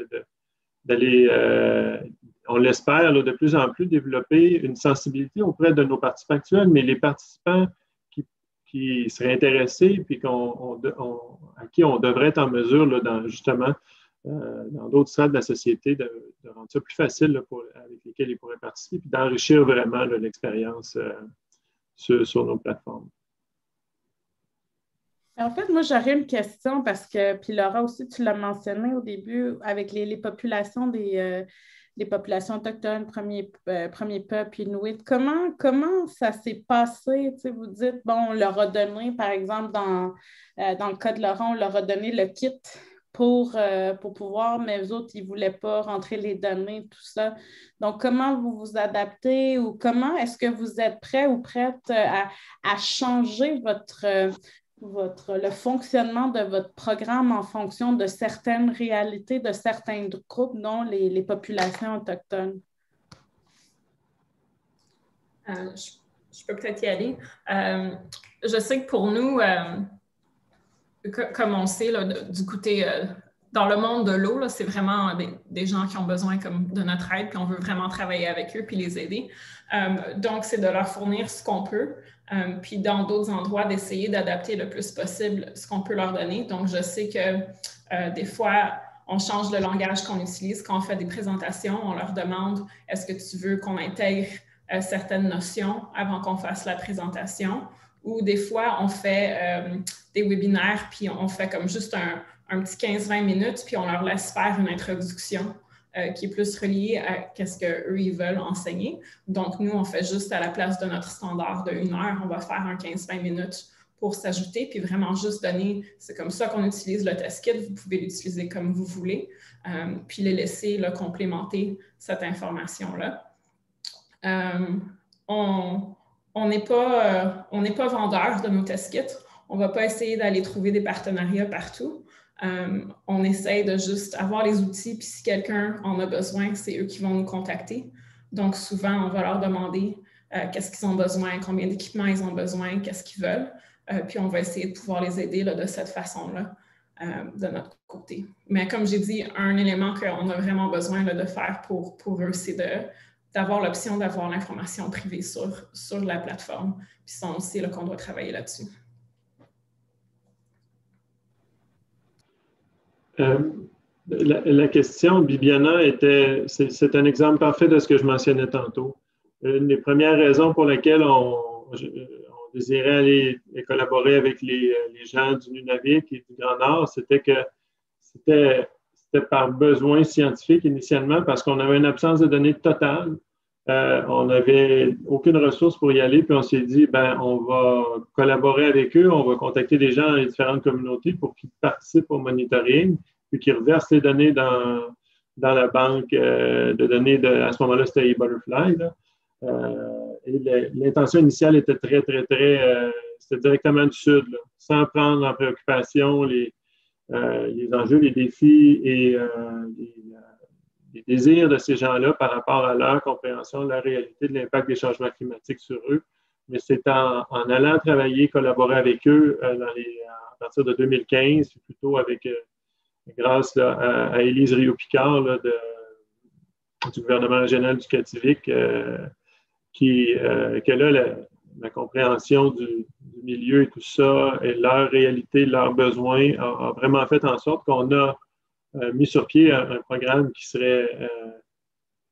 S9: d'aller, on l'espère, de plus en plus développer une sensibilité auprès de nos participants actuels, mais les participants qui seraient intéressés, puis à qui on devrait être en mesure, justement, dans d'autres strates de la société, de rendre ça plus facile avec lesquels ils pourraient participer, puis d'enrichir vraiment l'expérience sur nos plateformes.
S7: En fait, moi, j'aurais une question parce que, puis Laura aussi, tu l'as mentionné au début, avec les populations les populations autochtones, premier peuple inuit. Comment ça s'est passé? Tu sais, vous dites, bon, on leur a donné, par exemple, dans le cas de Laurent, on leur a donné le kit pour pouvoir, mais eux autres, ils ne voulaient pas rentrer les données, tout ça. Donc, comment vous vous adaptez ou comment est-ce que vous êtes prêts ou prêtes à changer le fonctionnement de votre programme en fonction de certaines réalités, de certains groupes, dont les populations autochtones?
S8: Je peux peut-être y aller. Je sais que pour nous, comme on sait, là, du côté, dans le monde de l'eau, c'est vraiment des gens qui ont besoin comme, de notre aide, puis on veut vraiment travailler avec eux puis les aider. Donc, c'est de leur fournir ce qu'on peut, puis dans d'autres endroits, d'essayer d'adapter le plus possible ce qu'on peut leur donner. Donc, je sais que des fois, on change le langage qu'on utilise. Quand on fait des présentations, on leur demande « Est-ce que tu veux qu'on intègre certaines notions avant qu'on fasse la présentation ?» Ou des fois, on fait des webinaires, puis on fait comme juste un petit 15-20 minutes, puis on leur laisse faire une introduction qui est plus reliée à ce qu'eux, ils veulent enseigner. Donc, nous, on fait juste à la place de notre standard de 1 heure, on va faire un 15-20 minutes pour s'ajouter, puis vraiment juste donner, c'est comme ça qu'on utilise le test kit, vous pouvez l'utiliser comme vous voulez, puis les laisser là, complémenter cette information-là. On n'est pas vendeur de nos test kits. On ne va pas essayer d'aller trouver des partenariats partout. On essaie de juste avoir les outils, puis si quelqu'un en a besoin, c'est eux qui vont nous contacter. Donc, souvent, on va leur demander qu'est-ce qu'ils ont besoin, combien d'équipements ils ont besoin, qu'est-ce qu'ils veulent. Puis, on va essayer de pouvoir les aider là, de cette façon-là, de notre côté. Mais comme j'ai dit, un élément qu'on a vraiment besoin là, de faire pour eux, c'est d'avoir l'option d'avoir l'information privée sur la plateforme. Puis ça, on sait qu'on doit travailler là-dessus.
S9: La question, Bibiana, c'est un exemple parfait de ce que je mentionnais tantôt. Une des premières raisons pour lesquelles on désirait aller et collaborer avec les gens du Nunavik et du Grand Nord, c'était que c'était par besoin scientifique initialement parce qu'on avait une absence de données totale. On n'avait aucune ressource pour y aller, puis on s'est dit, on va collaborer avec eux, on va contacter des gens dans les différentes communautés pour qu'ils participent au monitoring, puis qu'ils reversent les données dans la banque de données, à ce moment-là, c'était eButterfly. Et l'intention initiale était très, très, très, c'était directement du Sud, là, sans prendre en préoccupation les enjeux, les défis et les désirs de ces gens-là par rapport à leur compréhension de la réalité de l'impact des changements climatiques sur eux. Mais c'est en allant travailler, collaborer avec eux à partir de 2015, plutôt grâce à Élise Rio-Picard du gouvernement régional du Kativik, que là, la compréhension du milieu et tout ça, et leur réalité, leurs besoins, a vraiment fait en sorte qu'on a mis sur pied un programme qui serait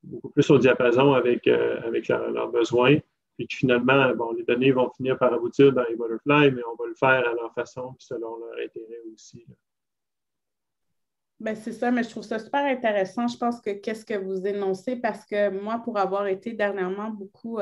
S9: beaucoup plus au diapason avec leurs besoins, puis que finalement, les données vont finir par aboutir dans les Butterfly, mais on va le faire à leur façon, puis selon leur intérêt aussi.
S7: C'est ça, mais je trouve ça super intéressant. Je pense que qu'est-ce que vous énoncez, parce que moi, pour avoir été dernièrement beaucoup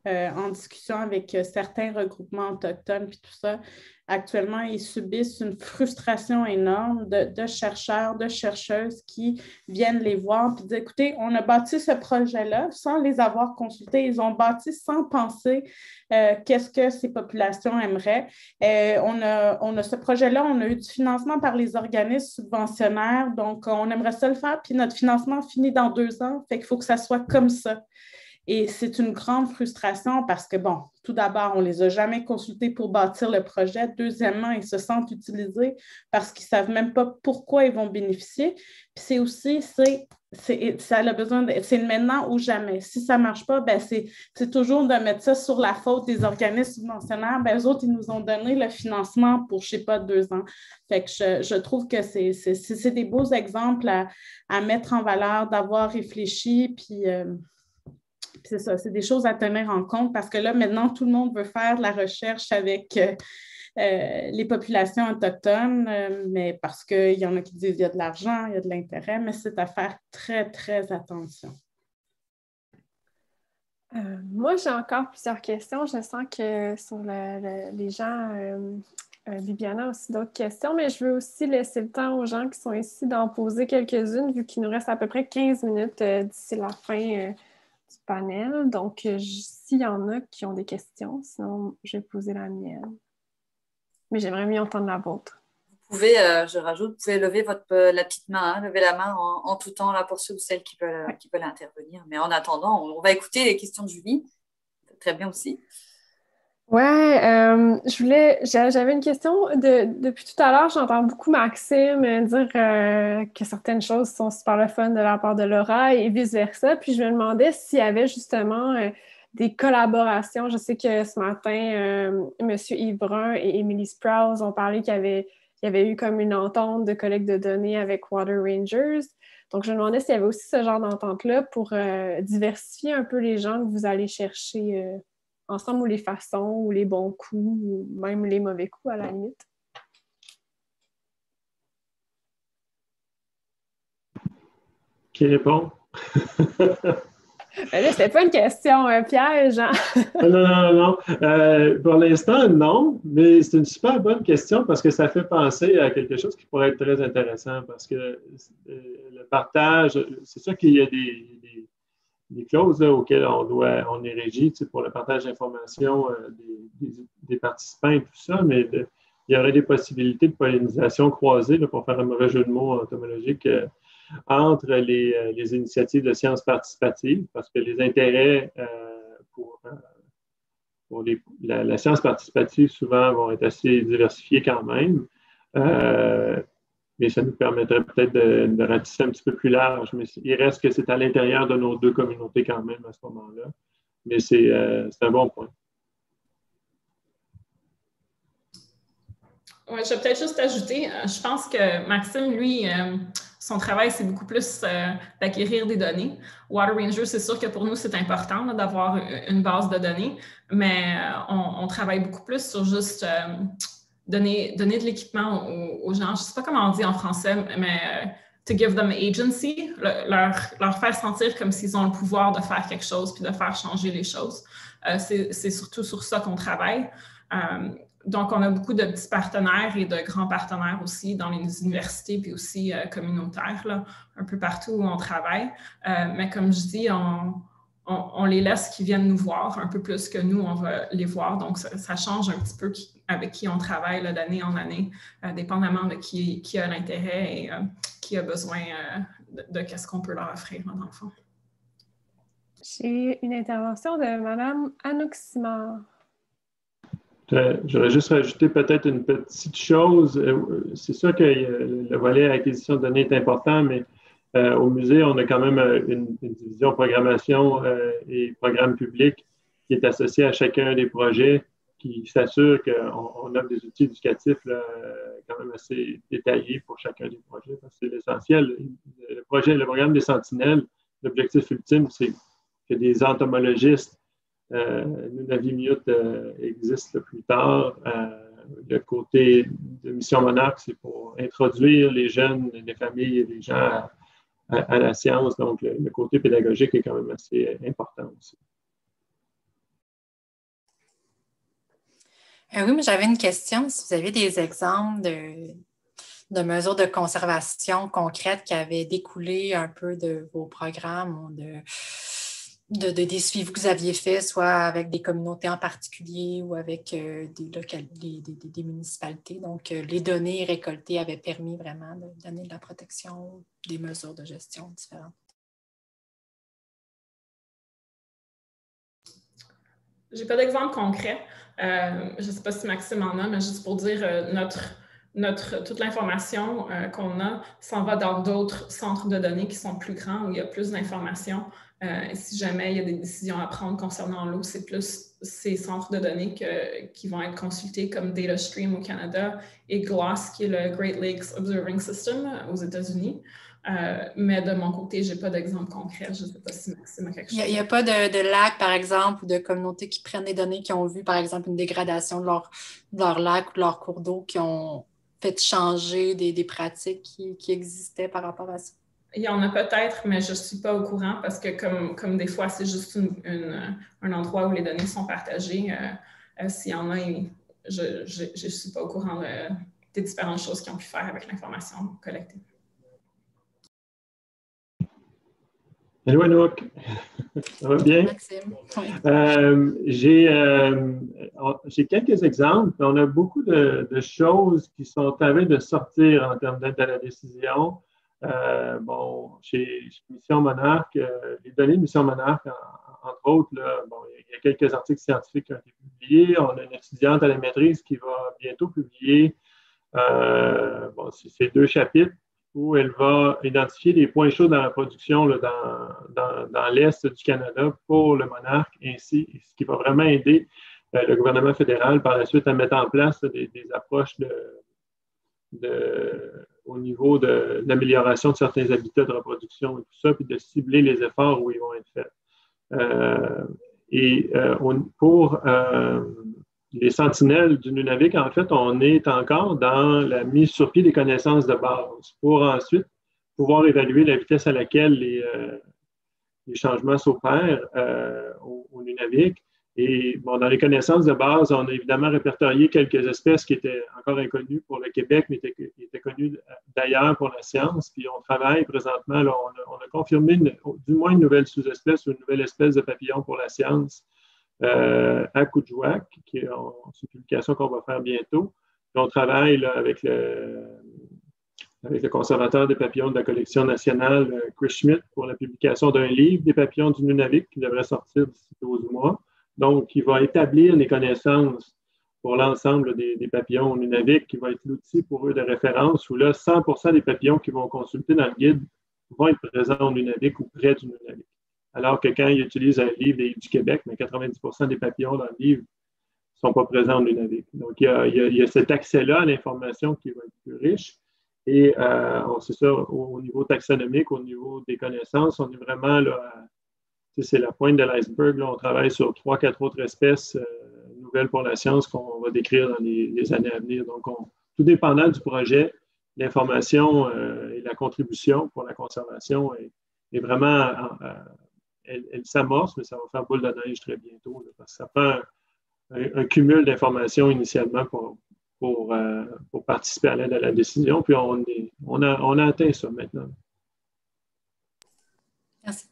S7: en discussion avec certains regroupements autochtones puis tout ça, actuellement, ils subissent une frustration énorme de chercheurs, de chercheuses qui viennent les voir et disent, écoutez, on a bâti ce projet-là sans les avoir consultés. Ils ont bâti sans penser qu'est-ce que ces populations aimeraient. On a ce projet-là, on a eu du financement par les organismes subventionnaires, donc on aimerait ça le faire, puis notre financement finit dans 2 ans, fait qu'il faut que ça soit comme ça. Et c'est une grande frustration parce que, tout d'abord, on ne les a jamais consultés pour bâtir le projet. Deuxièmement, ils se sentent utilisés parce qu'ils ne savent même pas pourquoi ils vont bénéficier. Puis c'est aussi, ça a besoin c'est maintenant ou jamais. Si ça ne marche pas, c'est toujours de mettre ça sur la faute des organismes subventionnaires. Eux autres, ils nous ont donné le financement pour, je ne sais pas, 2 ans. Fait que je trouve que c'est des beaux exemples à mettre en valeur, d'avoir réfléchi, puis... c'est ça, c'est des choses à tenir en compte parce que là, maintenant, tout le monde veut faire de la recherche avec les populations autochtones, mais parce qu'il y en a qui disent qu'il y a de l'argent, il y a de l'intérêt, mais c'est à faire très, très attention.
S6: Moi, j'ai encore plusieurs questions. Je sens que sur les gens Bibiana a aussi d'autres questions, mais je veux aussi laisser le temps aux gens qui sont ici d'en poser quelques-unes, vu qu'il nous reste à peu près 15 minutes d'ici la fin du panel. Donc, s'il y en a qui ont des questions, sinon, je vais poser la mienne. Mais j'aimerais mieux entendre la vôtre.
S1: Vous pouvez, je rajoute, vous pouvez lever la petite main, lever la main en tout temps là, pour ceux ou celles qui veulent intervenir. Mais en attendant, on va écouter les questions de Julie. Très bien aussi.
S6: Ouais, j'avais une question. Depuis tout à l'heure, j'entends beaucoup Maxime dire que certaines choses sont super le fun de la part de Laura et vice-versa. Puis je me demandais s'il y avait justement des collaborations. Je sais que ce matin, M. Yves Brun et Emily Sprouse ont parlé qu'il y avait eu comme une entente de collecte de données avec Water Rangers. Donc, je me demandais s'il y avait aussi ce genre d'entente-là pour diversifier un peu les gens que vous allez chercher ensemble, ou les façons, ou les bons coups, ou même les mauvais coups à la limite.
S9: Qui répond?
S6: Là, c'était pas une question piège, hein?
S9: Non. Pour l'instant, non, mais c'est une super bonne question parce que ça fait penser à quelque chose qui pourrait être très intéressant parce que le partage, c'est sûr qu'il y a des clauses là, auxquelles on est régi pour le partage d'informations des participants et tout ça, mais il y aurait des possibilités de pollinisation croisée, là, pour faire un mauvais jeu de mots entomologique, entre les initiatives de sciences participatives, parce que les intérêts pour la science participative souvent vont être assez diversifiés quand même. Mais ça nous permettrait peut-être de ratisser un petit peu plus large. Mais il reste que c'est à l'intérieur de nos deux communautés quand même à ce moment-là. Mais c'est un bon point.
S8: Ouais, je vais peut-être juste ajouter, je pense que Maxime, lui, son travail, c'est beaucoup plus d'acquérir des données. Water Rangers, c'est sûr que pour nous, c'est important d'avoir une base de données, mais on travaille beaucoup plus sur juste donner de l'équipement aux gens. Je ne sais pas comment on dit en français, mais to give them agency, leur faire sentir comme s'ils ont le pouvoir de faire quelque chose puis de faire changer les choses. C'est surtout sur ça qu'on travaille. Donc, on a beaucoup de petits partenaires et de grands partenaires aussi dans les universités puis aussi communautaires, là, un peu partout où on travaille. Mais comme je dis, on les laisse qu'ils viennent nous voir un peu plus que nous, on va les voir. Donc, ça change un petit peu avec qui on travaille d'année en année, dépendamment de qui a l'intérêt et qui a besoin de qu'est-ce qu'on peut leur offrir, dans le fond.
S6: J'ai une intervention de Mme Anouk-Simard.
S9: J'aurais juste rajouté peut-être une petite chose. C'est sûr que le volet acquisition de données est important, mais au musée, on a quand même une division programmation et programme public qui est associée à chacun des projets, qui s'assure qu'on offre des outils éducatifs là, quand même assez détaillés pour chacun des projets. C'est l'essentiel. Le programme des Sentinelles, l'objectif ultime, c'est que des entomologistes Nunavimut existe plus tard. Le côté de Mission Monarque, c'est pour introduire les jeunes, les familles et les gens à la science. Donc, le côté pédagogique est quand même assez important aussi.
S10: Oui, mais j'avais une question. Si vous avez des exemples de mesures de conservation concrètes qui avaient découlé un peu de vos programmes ou des suivis que vous aviez faits, soit avec des communautés en particulier ou avec des municipalités. Donc, les données récoltées avaient permis vraiment de donner de la protection, des mesures de gestion différentes.
S8: Je n'ai pas d'exemple concret. Je ne sais pas si Maxime en a, mais juste pour dire, toute l'information qu'on a s'en va dans d'autres centres de données qui sont plus grands, où il y a plus d'informations. Si jamais il y a des décisions à prendre concernant l'eau, c'est plus ces centres de données qui vont être consultés comme DataStream au Canada et GLOS, qui est le Great Lakes Observing System aux États-Unis. Mais de mon côté, je n'ai pas d'exemple concret. Je ne sais pas si Maxime a quelque chose.
S10: Il n'y a pas de lac, par exemple, ou de communautés qui prennent des données qui ont vu, par exemple, une dégradation de leur lac ou de leur cours d'eau qui ont fait changer des pratiques qui existaient par rapport à ça?
S8: Il y en a peut-être, mais je ne suis pas au courant parce que comme des fois, c'est juste un endroit où les données sont partagées. S'il y en a, je ne suis pas au courant des différentes choses qu'ils ont pu faire avec l'information collectée.
S9: Hello, Anouk. Ça va bien?
S10: Maxime. Oui.
S9: J'ai quelques exemples. On a beaucoup de choses qui sont en train de sortir en termes d'aide à la décision. Chez Mission Monarque, les données de Mission Monarque, entre autres, là, il y a quelques articles scientifiques qui ont été publiés. On a une étudiante à la maîtrise qui va bientôt publier ces 2 chapitres où elle va identifier des points chauds dans la production là, dans l'Est du Canada pour le monarque, ainsi, ce qui va vraiment aider le gouvernement fédéral par la suite à mettre en place des approches au niveau de l'amélioration de certains habitats de reproduction et tout ça, puis de cibler les efforts où ils vont être faits. Pour les sentinelles du Nunavik, en fait, on est encore dans la mise sur pied des connaissances de base pour ensuite pouvoir évaluer la vitesse à laquelle les changements s'opèrent au Nunavik. Et dans les connaissances de base, on a évidemment répertorié quelques espèces qui étaient encore inconnues pour le Québec, mais qui étaient connues d'ailleurs pour la science. Puis on travaille présentement, là, on a confirmé du moins une nouvelle sous-espèce ou une nouvelle espèce de papillon pour la science. À Kuujjuaq, qui est une publication qu'on va faire bientôt. Puis on travaille là, avec le conservateur des papillons de la collection nationale, Chris Schmidt, pour la publication d'un livre des papillons du Nunavik qui devrait sortir d'ici 12 mois. Donc, il va établir les connaissances pour l'ensemble des papillons au Nunavik, qui va être l'outil pour eux de référence, où là, 100% des papillons qui vont consulter dans le guide vont être présents au Nunavik ou près du Nunavik. Alors que quand ils utilisent un livre du Québec, mais 90% des papillons dans le livre ne sont pas présents au Nunavik. Donc, il y a cet accès-là à l'information qui va être plus riche. Et c'est ça, au niveau taxonomique, au niveau des connaissances, on est vraiment là, c'est la pointe de l'iceberg. On travaille sur 3-4 autres espèces nouvelles pour la science qu'on va décrire dans les années à venir. Donc, tout dépendant du projet, l'information et la contribution pour la conservation est vraiment... Elle s'amorce, mais ça va faire boule de neige très bientôt, là, parce que ça prend un cumul d'informations initialement pour participer à l'aide à la décision, puis on a atteint ça maintenant.
S10: Merci.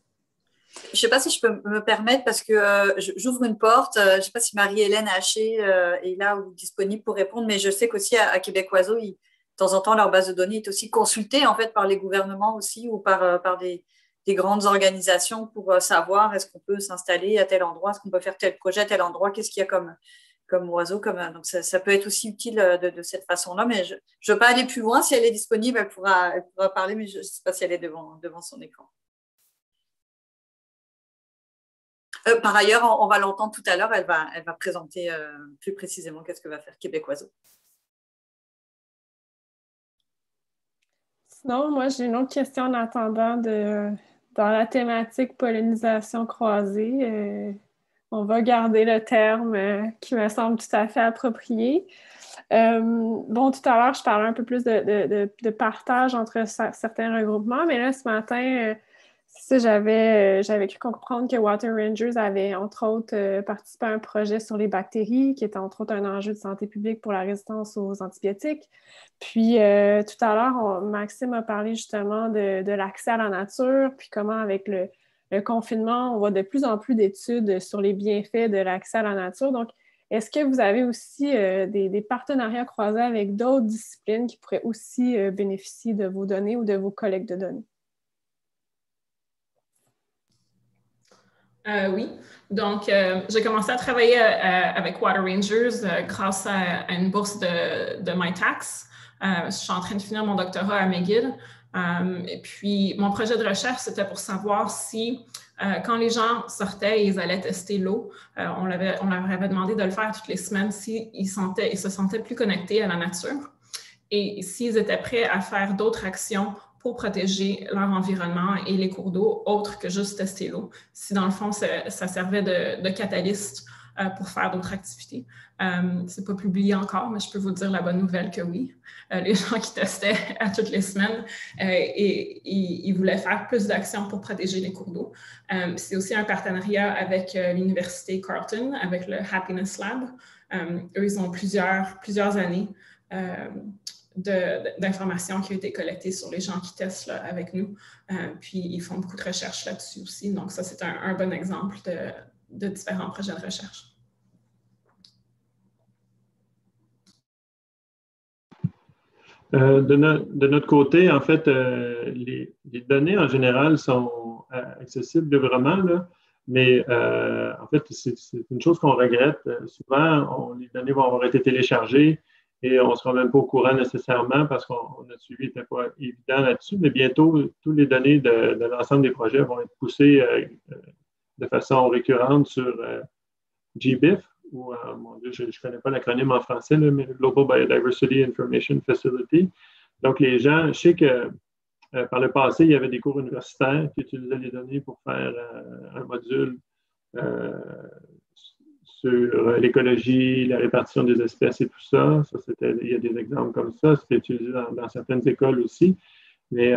S1: Je ne sais pas si je peux me permettre, parce que j'ouvre une porte. Je ne sais pas si Marie-Hélène Haché est là ou disponible pour répondre, mais je sais qu'aussi à Québec Oiseau, de temps en temps, leur base de données est aussi consultée en fait, par les gouvernements aussi ou par des grandes organisations pour savoir est-ce qu'on peut s'installer à tel endroit, est-ce qu'on peut faire tel projet à tel endroit, qu'est-ce qu'il y a comme oiseau. Donc ça peut être aussi utile de cette façon-là, mais je ne veux pas aller plus loin. Si elle est disponible, elle pourra parler, mais je ne sais pas si elle est devant son écran. Par ailleurs, on va l'entendre tout à l'heure, elle va présenter plus précisément qu'est-ce que va faire Québec Oiseau.
S6: Sinon, moi, j'ai une autre question en attendant dans la thématique pollinisation croisée. On va garder le terme qui me semble tout à fait approprié. Tout à l'heure, je parlais un peu plus de partage entre certains regroupements, mais là, ce matin, j'avais cru comprendre que Water Rangers avait, entre autres, participé à un projet sur les bactéries, qui était, entre autres, un enjeu de santé publique pour la résistance aux antibiotiques. Puis, tout à l'heure, Maxime a parlé justement de l'accès à la nature, puis comment, avec le confinement, on voit de plus en plus d'études sur les bienfaits de l'accès à la nature. Donc, est-ce que vous avez aussi des partenariats croisés avec d'autres disciplines qui pourraient aussi bénéficier de vos données ou de vos collectes de données?
S8: Oui. Donc, j'ai commencé à travailler avec Water Rangers grâce à une bourse de MyTax. Je suis en train de finir mon doctorat à McGill. Et puis, mon projet de recherche, c'était pour savoir si, quand les gens sortaient et ils allaient tester l'eau, on leur avait demandé de le faire toutes les semaines s'ils se sentaient plus connectés à la nature et s'ils étaient prêts à faire d'autres actions pour protéger leur environnement et les cours d'eau, autres que juste tester l'eau. Si, dans le fond, ça servait de catalyste pour faire d'autres activités. C'est pas publié encore, mais je peux vous dire la bonne nouvelle que oui. Les gens qui testaient à toutes les semaines, ils voulaient faire plus d'actions pour protéger les cours d'eau. C'est aussi un partenariat avec l'Université Carleton, avec le Happiness Lab. Eux, ils ont plusieurs années d'informations qui ont été collectées sur les gens qui testent là, avec nous. Puis, ils font beaucoup de recherches là-dessus aussi. Donc, ça, c'est un bon exemple de différents projets de recherche.
S9: De notre côté, en fait, les données en général sont accessibles librement, là, mais en fait, c'est une chose qu'on regrette. Souvent, les données vont avoir été téléchargées et on ne sera même pas au courant nécessairement parce qu'on notre suivi n'était pas évident là-dessus, mais bientôt, toutes les données de l'ensemble des projets vont être poussées de façon récurrente sur GBIF, ou, mon Dieu, je ne connais pas l'acronyme en français, là, mais Global Biodiversity Information Facility. Donc, les gens, je sais que par le passé, il y avait des cours universitaires qui utilisaient les données pour faire un module sur l'écologie, la répartition des espèces et tout ça. Il y a des exemples comme ça. C'était utilisé dans certaines écoles aussi. Mais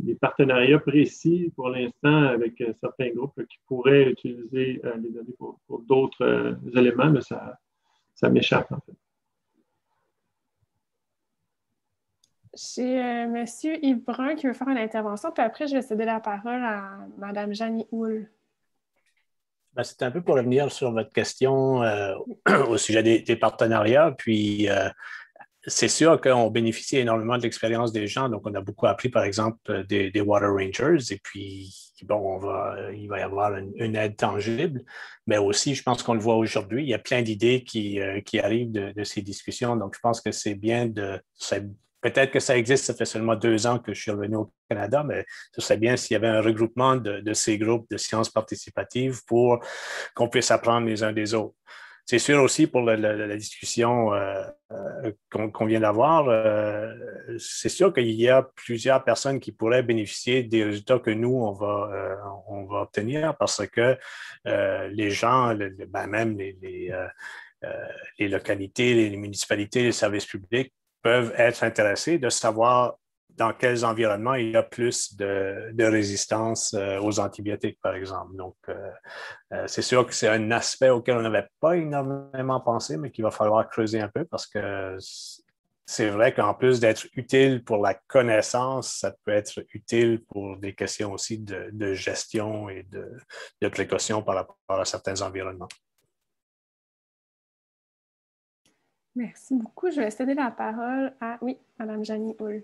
S9: les partenariats précis, pour l'instant, avec certains groupes qui pourraient utiliser les données pour d'autres éléments, mais ça m'échappe, en fait.
S6: J'ai M. Yves Brun qui veut faire une intervention, puis après, je vais céder la parole à Mme Janie Houle.
S11: C'est un peu pour revenir sur votre question au sujet des partenariats. Puis, c'est sûr qu'on bénéficie énormément de l'expérience des gens. Donc, on a beaucoup appris, par exemple, des Water Rangers. Et puis, bon, il va y avoir une aide tangible. Mais aussi, je pense qu'on le voit aujourd'hui, il y a plein d'idées qui arrivent de ces discussions. Donc, je pense que c'est bien peut-être que ça existe, ça fait seulement 2 ans que je suis revenu au Canada, mais ce serait bien s'il y avait un regroupement de ces groupes de sciences participatives pour qu'on puisse apprendre les uns des autres. C'est sûr aussi pour la discussion qu'on vient d'avoir, c'est sûr qu'il y a plusieurs personnes qui pourraient bénéficier des résultats que nous, on va obtenir parce que les gens, même les localités, les municipalités, les services publics peuvent être intéressés de savoir dans quels environnements il y a plus de résistance aux antibiotiques, par exemple. Donc, c'est sûr que c'est un aspect auquel on n'avait pas énormément pensé, mais qu'il va falloir creuser un peu parce que c'est vrai qu'en plus d'être utile pour la connaissance, ça peut être utile pour des questions aussi de gestion et de précaution par rapport à certains environnements.
S6: Merci beaucoup. Je vais céder la parole à, Mme Janie Houle.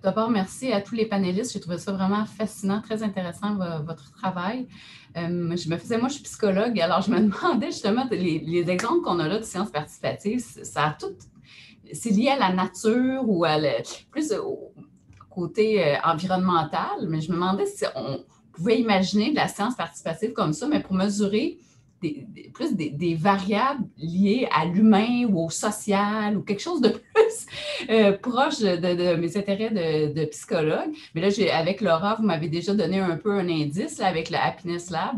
S12: D'abord, merci à tous les panélistes. J'ai trouvé ça vraiment fascinant, très intéressant, votre travail. Moi, je suis psychologue, alors je me demandais justement, les exemples qu'on a là de sciences participatives, c'est lié à la nature ou plus au côté environnemental, mais je me demandais si on pouvait imaginer de la science participative comme ça, mais pour mesurer plus des variables liées à l'humain ou au social ou quelque chose de plus proche de mes intérêts de psychologue. Mais là, avec Laura, vous m'avez déjà donné un peu un indice là, avec le Happiness Lab.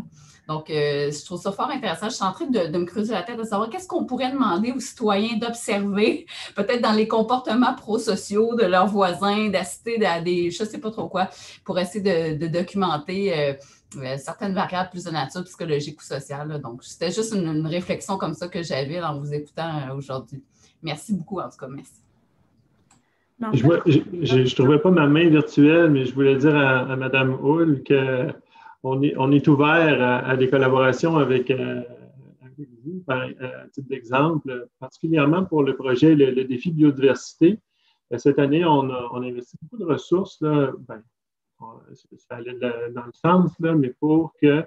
S12: Donc, je trouve ça fort intéressant. Je suis en train de me creuser la tête de savoir qu'est-ce qu'on pourrait demander aux citoyens d'observer, peut-être dans les comportements prosociaux de leurs voisins, d'assister à des, je ne sais pas trop quoi, pour essayer de documenter certaines variables plus de nature psychologique ou sociale. Là. Donc, c'était juste une réflexion comme ça que j'avais en vous écoutant aujourd'hui. Merci beaucoup, en tout cas. Merci.
S9: Je ne trouvais pas ma main virtuelle, mais je voulais dire à Mme Houle qu'on est ouvert à des collaborations avec vous, par titre d'exemple, particulièrement pour le projet le défi biodiversité. Cette année, on a investi beaucoup de ressources, là, ça allait dans le sens, là, mais pour que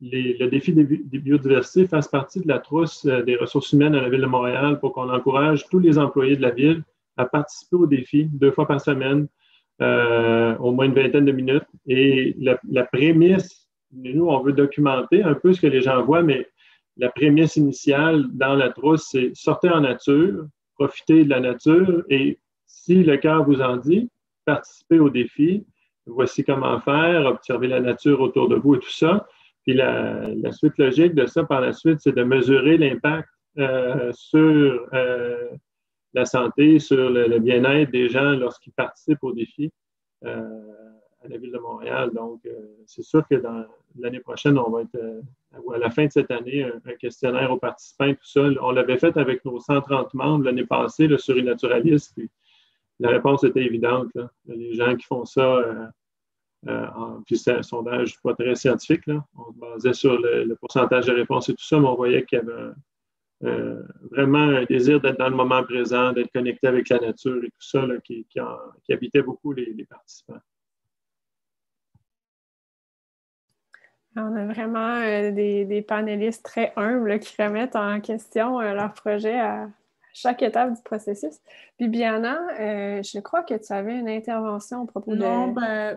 S9: le défi des biodiversités fasse partie de la trousse des ressources humaines à la Ville de Montréal pour qu'on encourage tous les employés de la Ville à participer au défi 2 fois par semaine, au moins une vingtaine de minutes. Et la prémisse, nous, on veut documenter un peu ce que les gens voient, mais la prémisse initiale dans la trousse, c'est sortir en nature, profiter de la nature et si le cœur vous en dit, participer au défi. Voici comment faire, observer la nature autour de vous et tout ça. Puis la suite logique de ça par la suite, c'est de mesurer l'impact sur la santé, sur le bien-être des gens lorsqu'ils participent au défi à la Ville de Montréal. Donc, c'est sûr que dans l'année prochaine, on va être, à la fin de cette année, un questionnaire aux participants, tout ça. On l'avait fait avec nos 130 membres l'année passée là, sur e-naturaliste, puis la réponse était évidente. Là. Les gens qui font ça, puis c'est un sondage pas très scientifique, là. On se basait sur le pourcentage de réponses et tout ça, mais on voyait qu'il y avait vraiment un désir d'être dans le moment présent, d'être connecté avec la nature et tout ça là, qui habitait beaucoup les participants.
S6: On a vraiment des panélistes très humbles là, qui remettent en question leur projet à chaque étape du processus. Bibiana, je crois que tu avais une intervention à propos de...
S7: Non,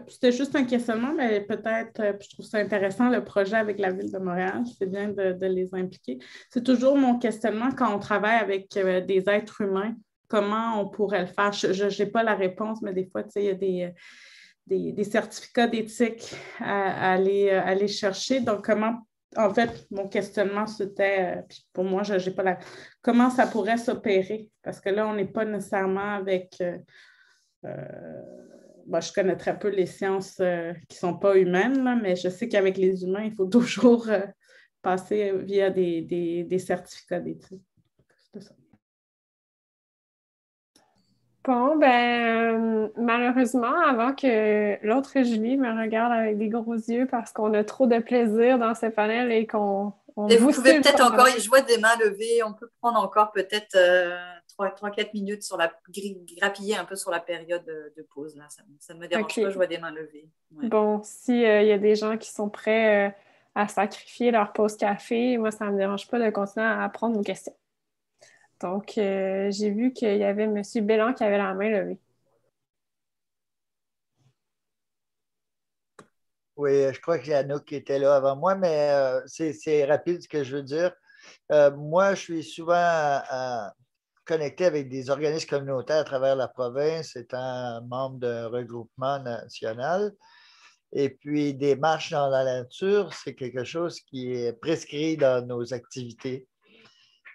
S7: c'était juste un questionnement, mais peut-être, je trouve ça intéressant, le projet avec la Ville de Montréal. C'est bien de les impliquer. C'est toujours mon questionnement quand on travaille avec des êtres humains, comment on pourrait le faire. Je n'ai pas la réponse, mais des fois, tu sais, il y a des certificats d'éthique à aller chercher. Donc, comment... En fait, mon questionnement, c'était, puis pour moi, je n'ai pas la... Comment ça pourrait s'opérer? Parce que là, on n'est pas nécessairement avec... je connais très peu les sciences qui ne sont pas humaines, là, mais je sais qu'avec les humains, il faut toujours passer via des certificats d'éthique. C'est ça.
S6: Bon, malheureusement, avant que l'autre Julie me regarde avec des gros yeux parce qu'on a trop de plaisir dans ce panel et qu'on...
S1: Et vous pouvez peut-être encore, je vois des mains levées, on peut prendre encore peut-être 3-4 minutes sur grappiller un peu sur la période de pause. Là. Ça ne me dérange pas, je vois des mains levées. Ouais.
S6: Bon, s'il y a des gens qui sont prêts à sacrifier leur pause café, moi, ça ne me dérange pas de continuer à prendre une question. Donc, j'ai vu qu'il y avait M. Belland qui avait la main levée.
S3: Oui, je crois qu'il y a Anouk qui était là avant moi, mais c'est rapide ce que je veux dire. Moi, je suis souvent connecté avec des organismes communautaires à travers la province, étant membre d'un regroupement national. Et puis, des marches dans la nature, c'est quelque chose qui est prescrit dans nos activités.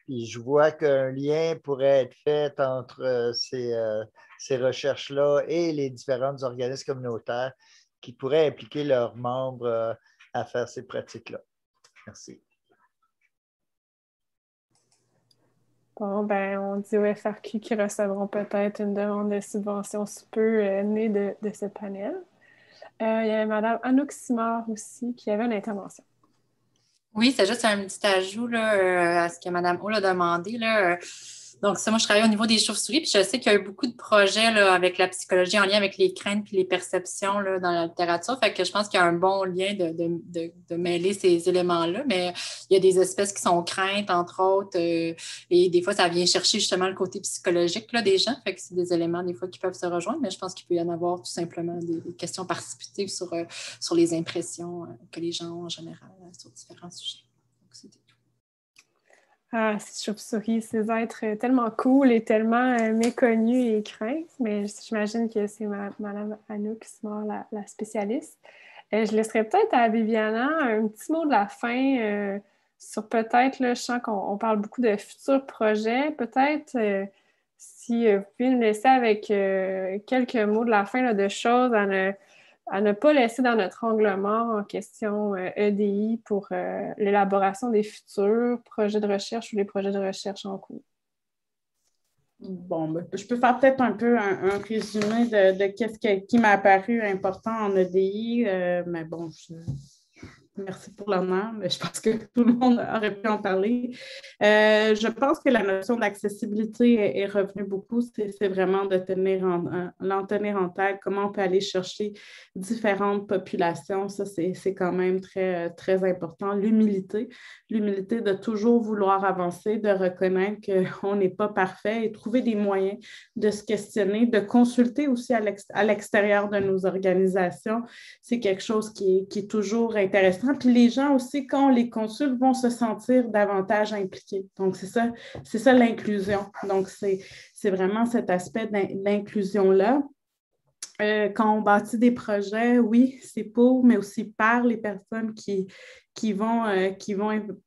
S3: Puis je vois qu'un lien pourrait être fait entre ces recherches-là et les différents organismes communautaires qui pourraient impliquer leurs membres à faire ces pratiques-là. Merci.
S6: Bon, on dit au FRQ qu'ils recevront peut-être une demande de subvention sous peu née de ce panel. Il y avait Mme Anouk Simard aussi qui avait une intervention.
S10: Oui, c'est juste un petit ajout là, à ce que Mme Hull a demandé. Là. Donc, ça, moi, je travaille au niveau des chauves-souris, puis je sais qu'il y a eu beaucoup de projets là, avec la psychologie en lien avec les craintes puis les perceptions là, dans la littérature. Fait que je pense qu'il y a un bon lien de mêler ces éléments-là. Mais il y a des espèces qui sont craintes, entre autres, et des fois, ça vient chercher justement le côté psychologique là, des gens. Fait que c'est des éléments, des fois, qui peuvent se rejoindre, mais je pense qu'il peut y en avoir tout simplement des questions participatives sur les impressions que les gens ont en général sur différents sujets. Donc, c'était tout.
S6: Ah, ces chauves-souris, ces êtres tellement cool et tellement méconnus et craints, mais j'imagine que c'est Mme Anouk Simard, la spécialiste. Je laisserais peut-être à Bibiana un petit mot de la fin sur peut-être, là, je sens qu'on parle beaucoup de futurs projets, peut-être si vous pouvez nous laisser avec quelques mots de la fin là, de choses à ne pas laisser dans notre angle mort en question EDI pour l'élaboration des futurs projets de recherche ou les projets de recherche en cours.
S7: Bon, je peux faire peut-être un peu un résumé de qu'est-ce qui m'a apparu important en EDI, mais bon, merci pour l'honneur, mais je pense que tout le monde aurait pu en parler. Je pense que la notion d'accessibilité est revenue beaucoup. C'est vraiment de l'en tenir en tête, comment on peut aller chercher différentes populations. Ça, c'est quand même très, très important. L'humilité de toujours vouloir avancer, de reconnaître qu'on n'est pas parfait et trouver des moyens de se questionner, de consulter aussi à l'extérieur de nos organisations. C'est quelque chose qui est toujours intéressant. Puis les gens aussi, quand on les consulte, vont se sentir davantage impliqués. Donc, c'est ça l'inclusion. Donc, c'est vraiment cet aspect d'inclusion-là. quand on bâtit des projets, oui, c'est pour, mais aussi par les personnes qui vont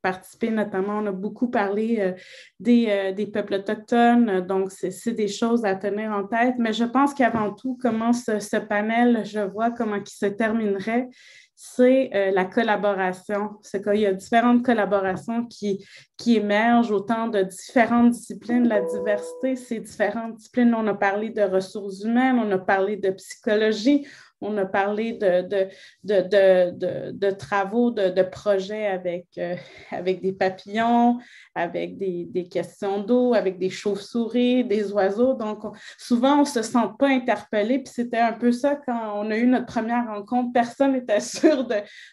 S7: participer. Notamment, on a beaucoup parlé des peuples autochtones, donc c'est des choses à tenir en tête. Mais je pense qu'avant tout, comment ce panel, je vois comment il se terminerait, c'est la collaboration. C'est qu'il y a différentes collaborations qui émergent, autant de différentes disciplines. La diversité, c'est différentes disciplines. On a parlé de ressources humaines, on a parlé de psychologie, on a parlé de travaux, de projets avec des papillons, avec des questions d'eau, avec des chauves-souris, des oiseaux. Donc, souvent, on ne se sent pas interpellé. Puis c'était un peu ça quand on a eu notre première rencontre. Personne n'était sûr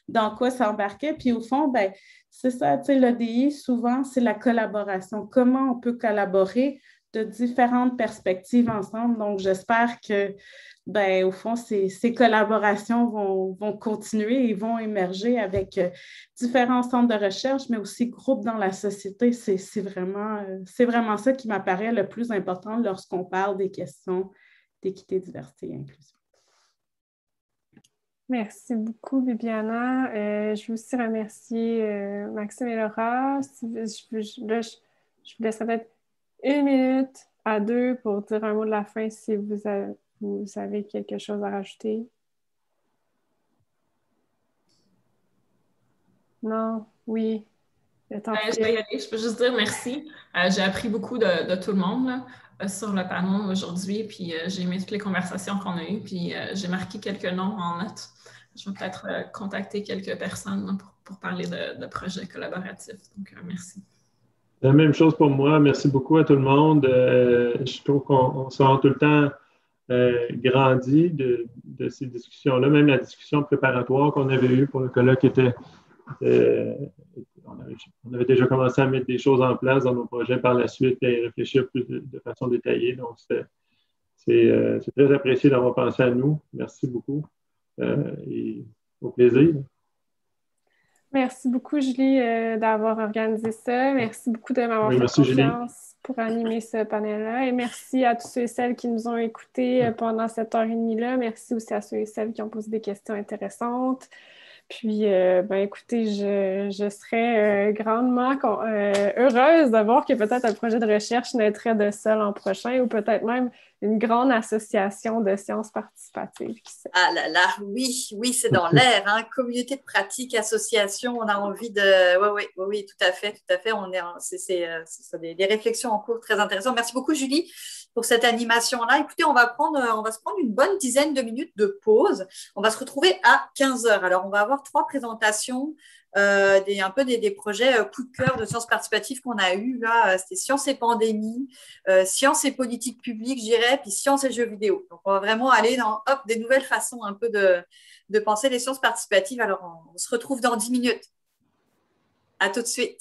S7: dans quoi s'embarquer. Puis au fond, ben, c'est ça, tu sais, l'EDI, souvent, c'est la collaboration. Comment on peut collaborer de différentes perspectives ensemble. Donc, j'espère que, ben, au fond, ces collaborations vont continuer et vont émerger avec différents centres de recherche, mais aussi groupes dans la société. C'est vraiment ça qui m'apparaît le plus important lorsqu'on parle des questions d'équité, diversité et inclusion.
S6: Merci beaucoup, Bibiana. Je veux aussi remercier Maxime et Laura. Je vous laisserai peut-être 1 minute à 2 pour dire un mot de la fin si vous avez quelque chose à rajouter. Non? Oui?
S8: Je vais y aller. Je peux juste dire merci. J'ai appris beaucoup de tout le monde là, sur le panel aujourd'hui, puis j'ai aimé toutes les conversations qu'on a eues, puis j'ai marqué quelques noms en notes. Je vais peut-être contacter quelques personnes là, pour parler de projets collaboratifs. Donc, merci.
S9: La même chose pour moi. Merci beaucoup à tout le monde. Je trouve qu'on sort tout le temps grandi de ces discussions-là. Même la discussion préparatoire qu'on avait eue pour le colloque on avait déjà commencé à mettre des choses en place dans nos projets par la suite et à y réfléchir plus de façon détaillée. Donc, c'est très apprécié d'avoir pensé à nous. Merci beaucoup et au plaisir.
S6: Merci beaucoup, Julie, d'avoir organisé ça. Merci beaucoup de m'avoir fait confiance, Julie, pour animer ce panel-là. Et merci à tous ceux et celles qui nous ont écoutés pendant cette heure et demie-là. Merci aussi à ceux et celles qui ont posé des questions intéressantes. Puis, écoutez, je serais grandement heureuse de voir que peut-être un projet de recherche naîtrait de ça l'an prochain ou peut-être même une grande association de sciences participatives.
S1: Ah là là, oui, c'est dans l'air, hein. Communauté de pratique, association, on a envie de... Oui, tout à fait. C'est des réflexions en cours très intéressantes. Merci beaucoup, Julie, pour cette animation-là. Écoutez, on va se prendre une bonne dizaine de minutes de pause. On va se retrouver à 15h. Alors, on va avoir 3 présentations, des projets coup de cœur de sciences participatives qu'on a eu là. C'était sciences et pandémie, sciences et politique publique, je dirais, puis sciences et jeux vidéo. Donc, on va vraiment aller dans des nouvelles façons un peu de penser les sciences participatives. Alors, on se retrouve dans 10 minutes. À tout de suite.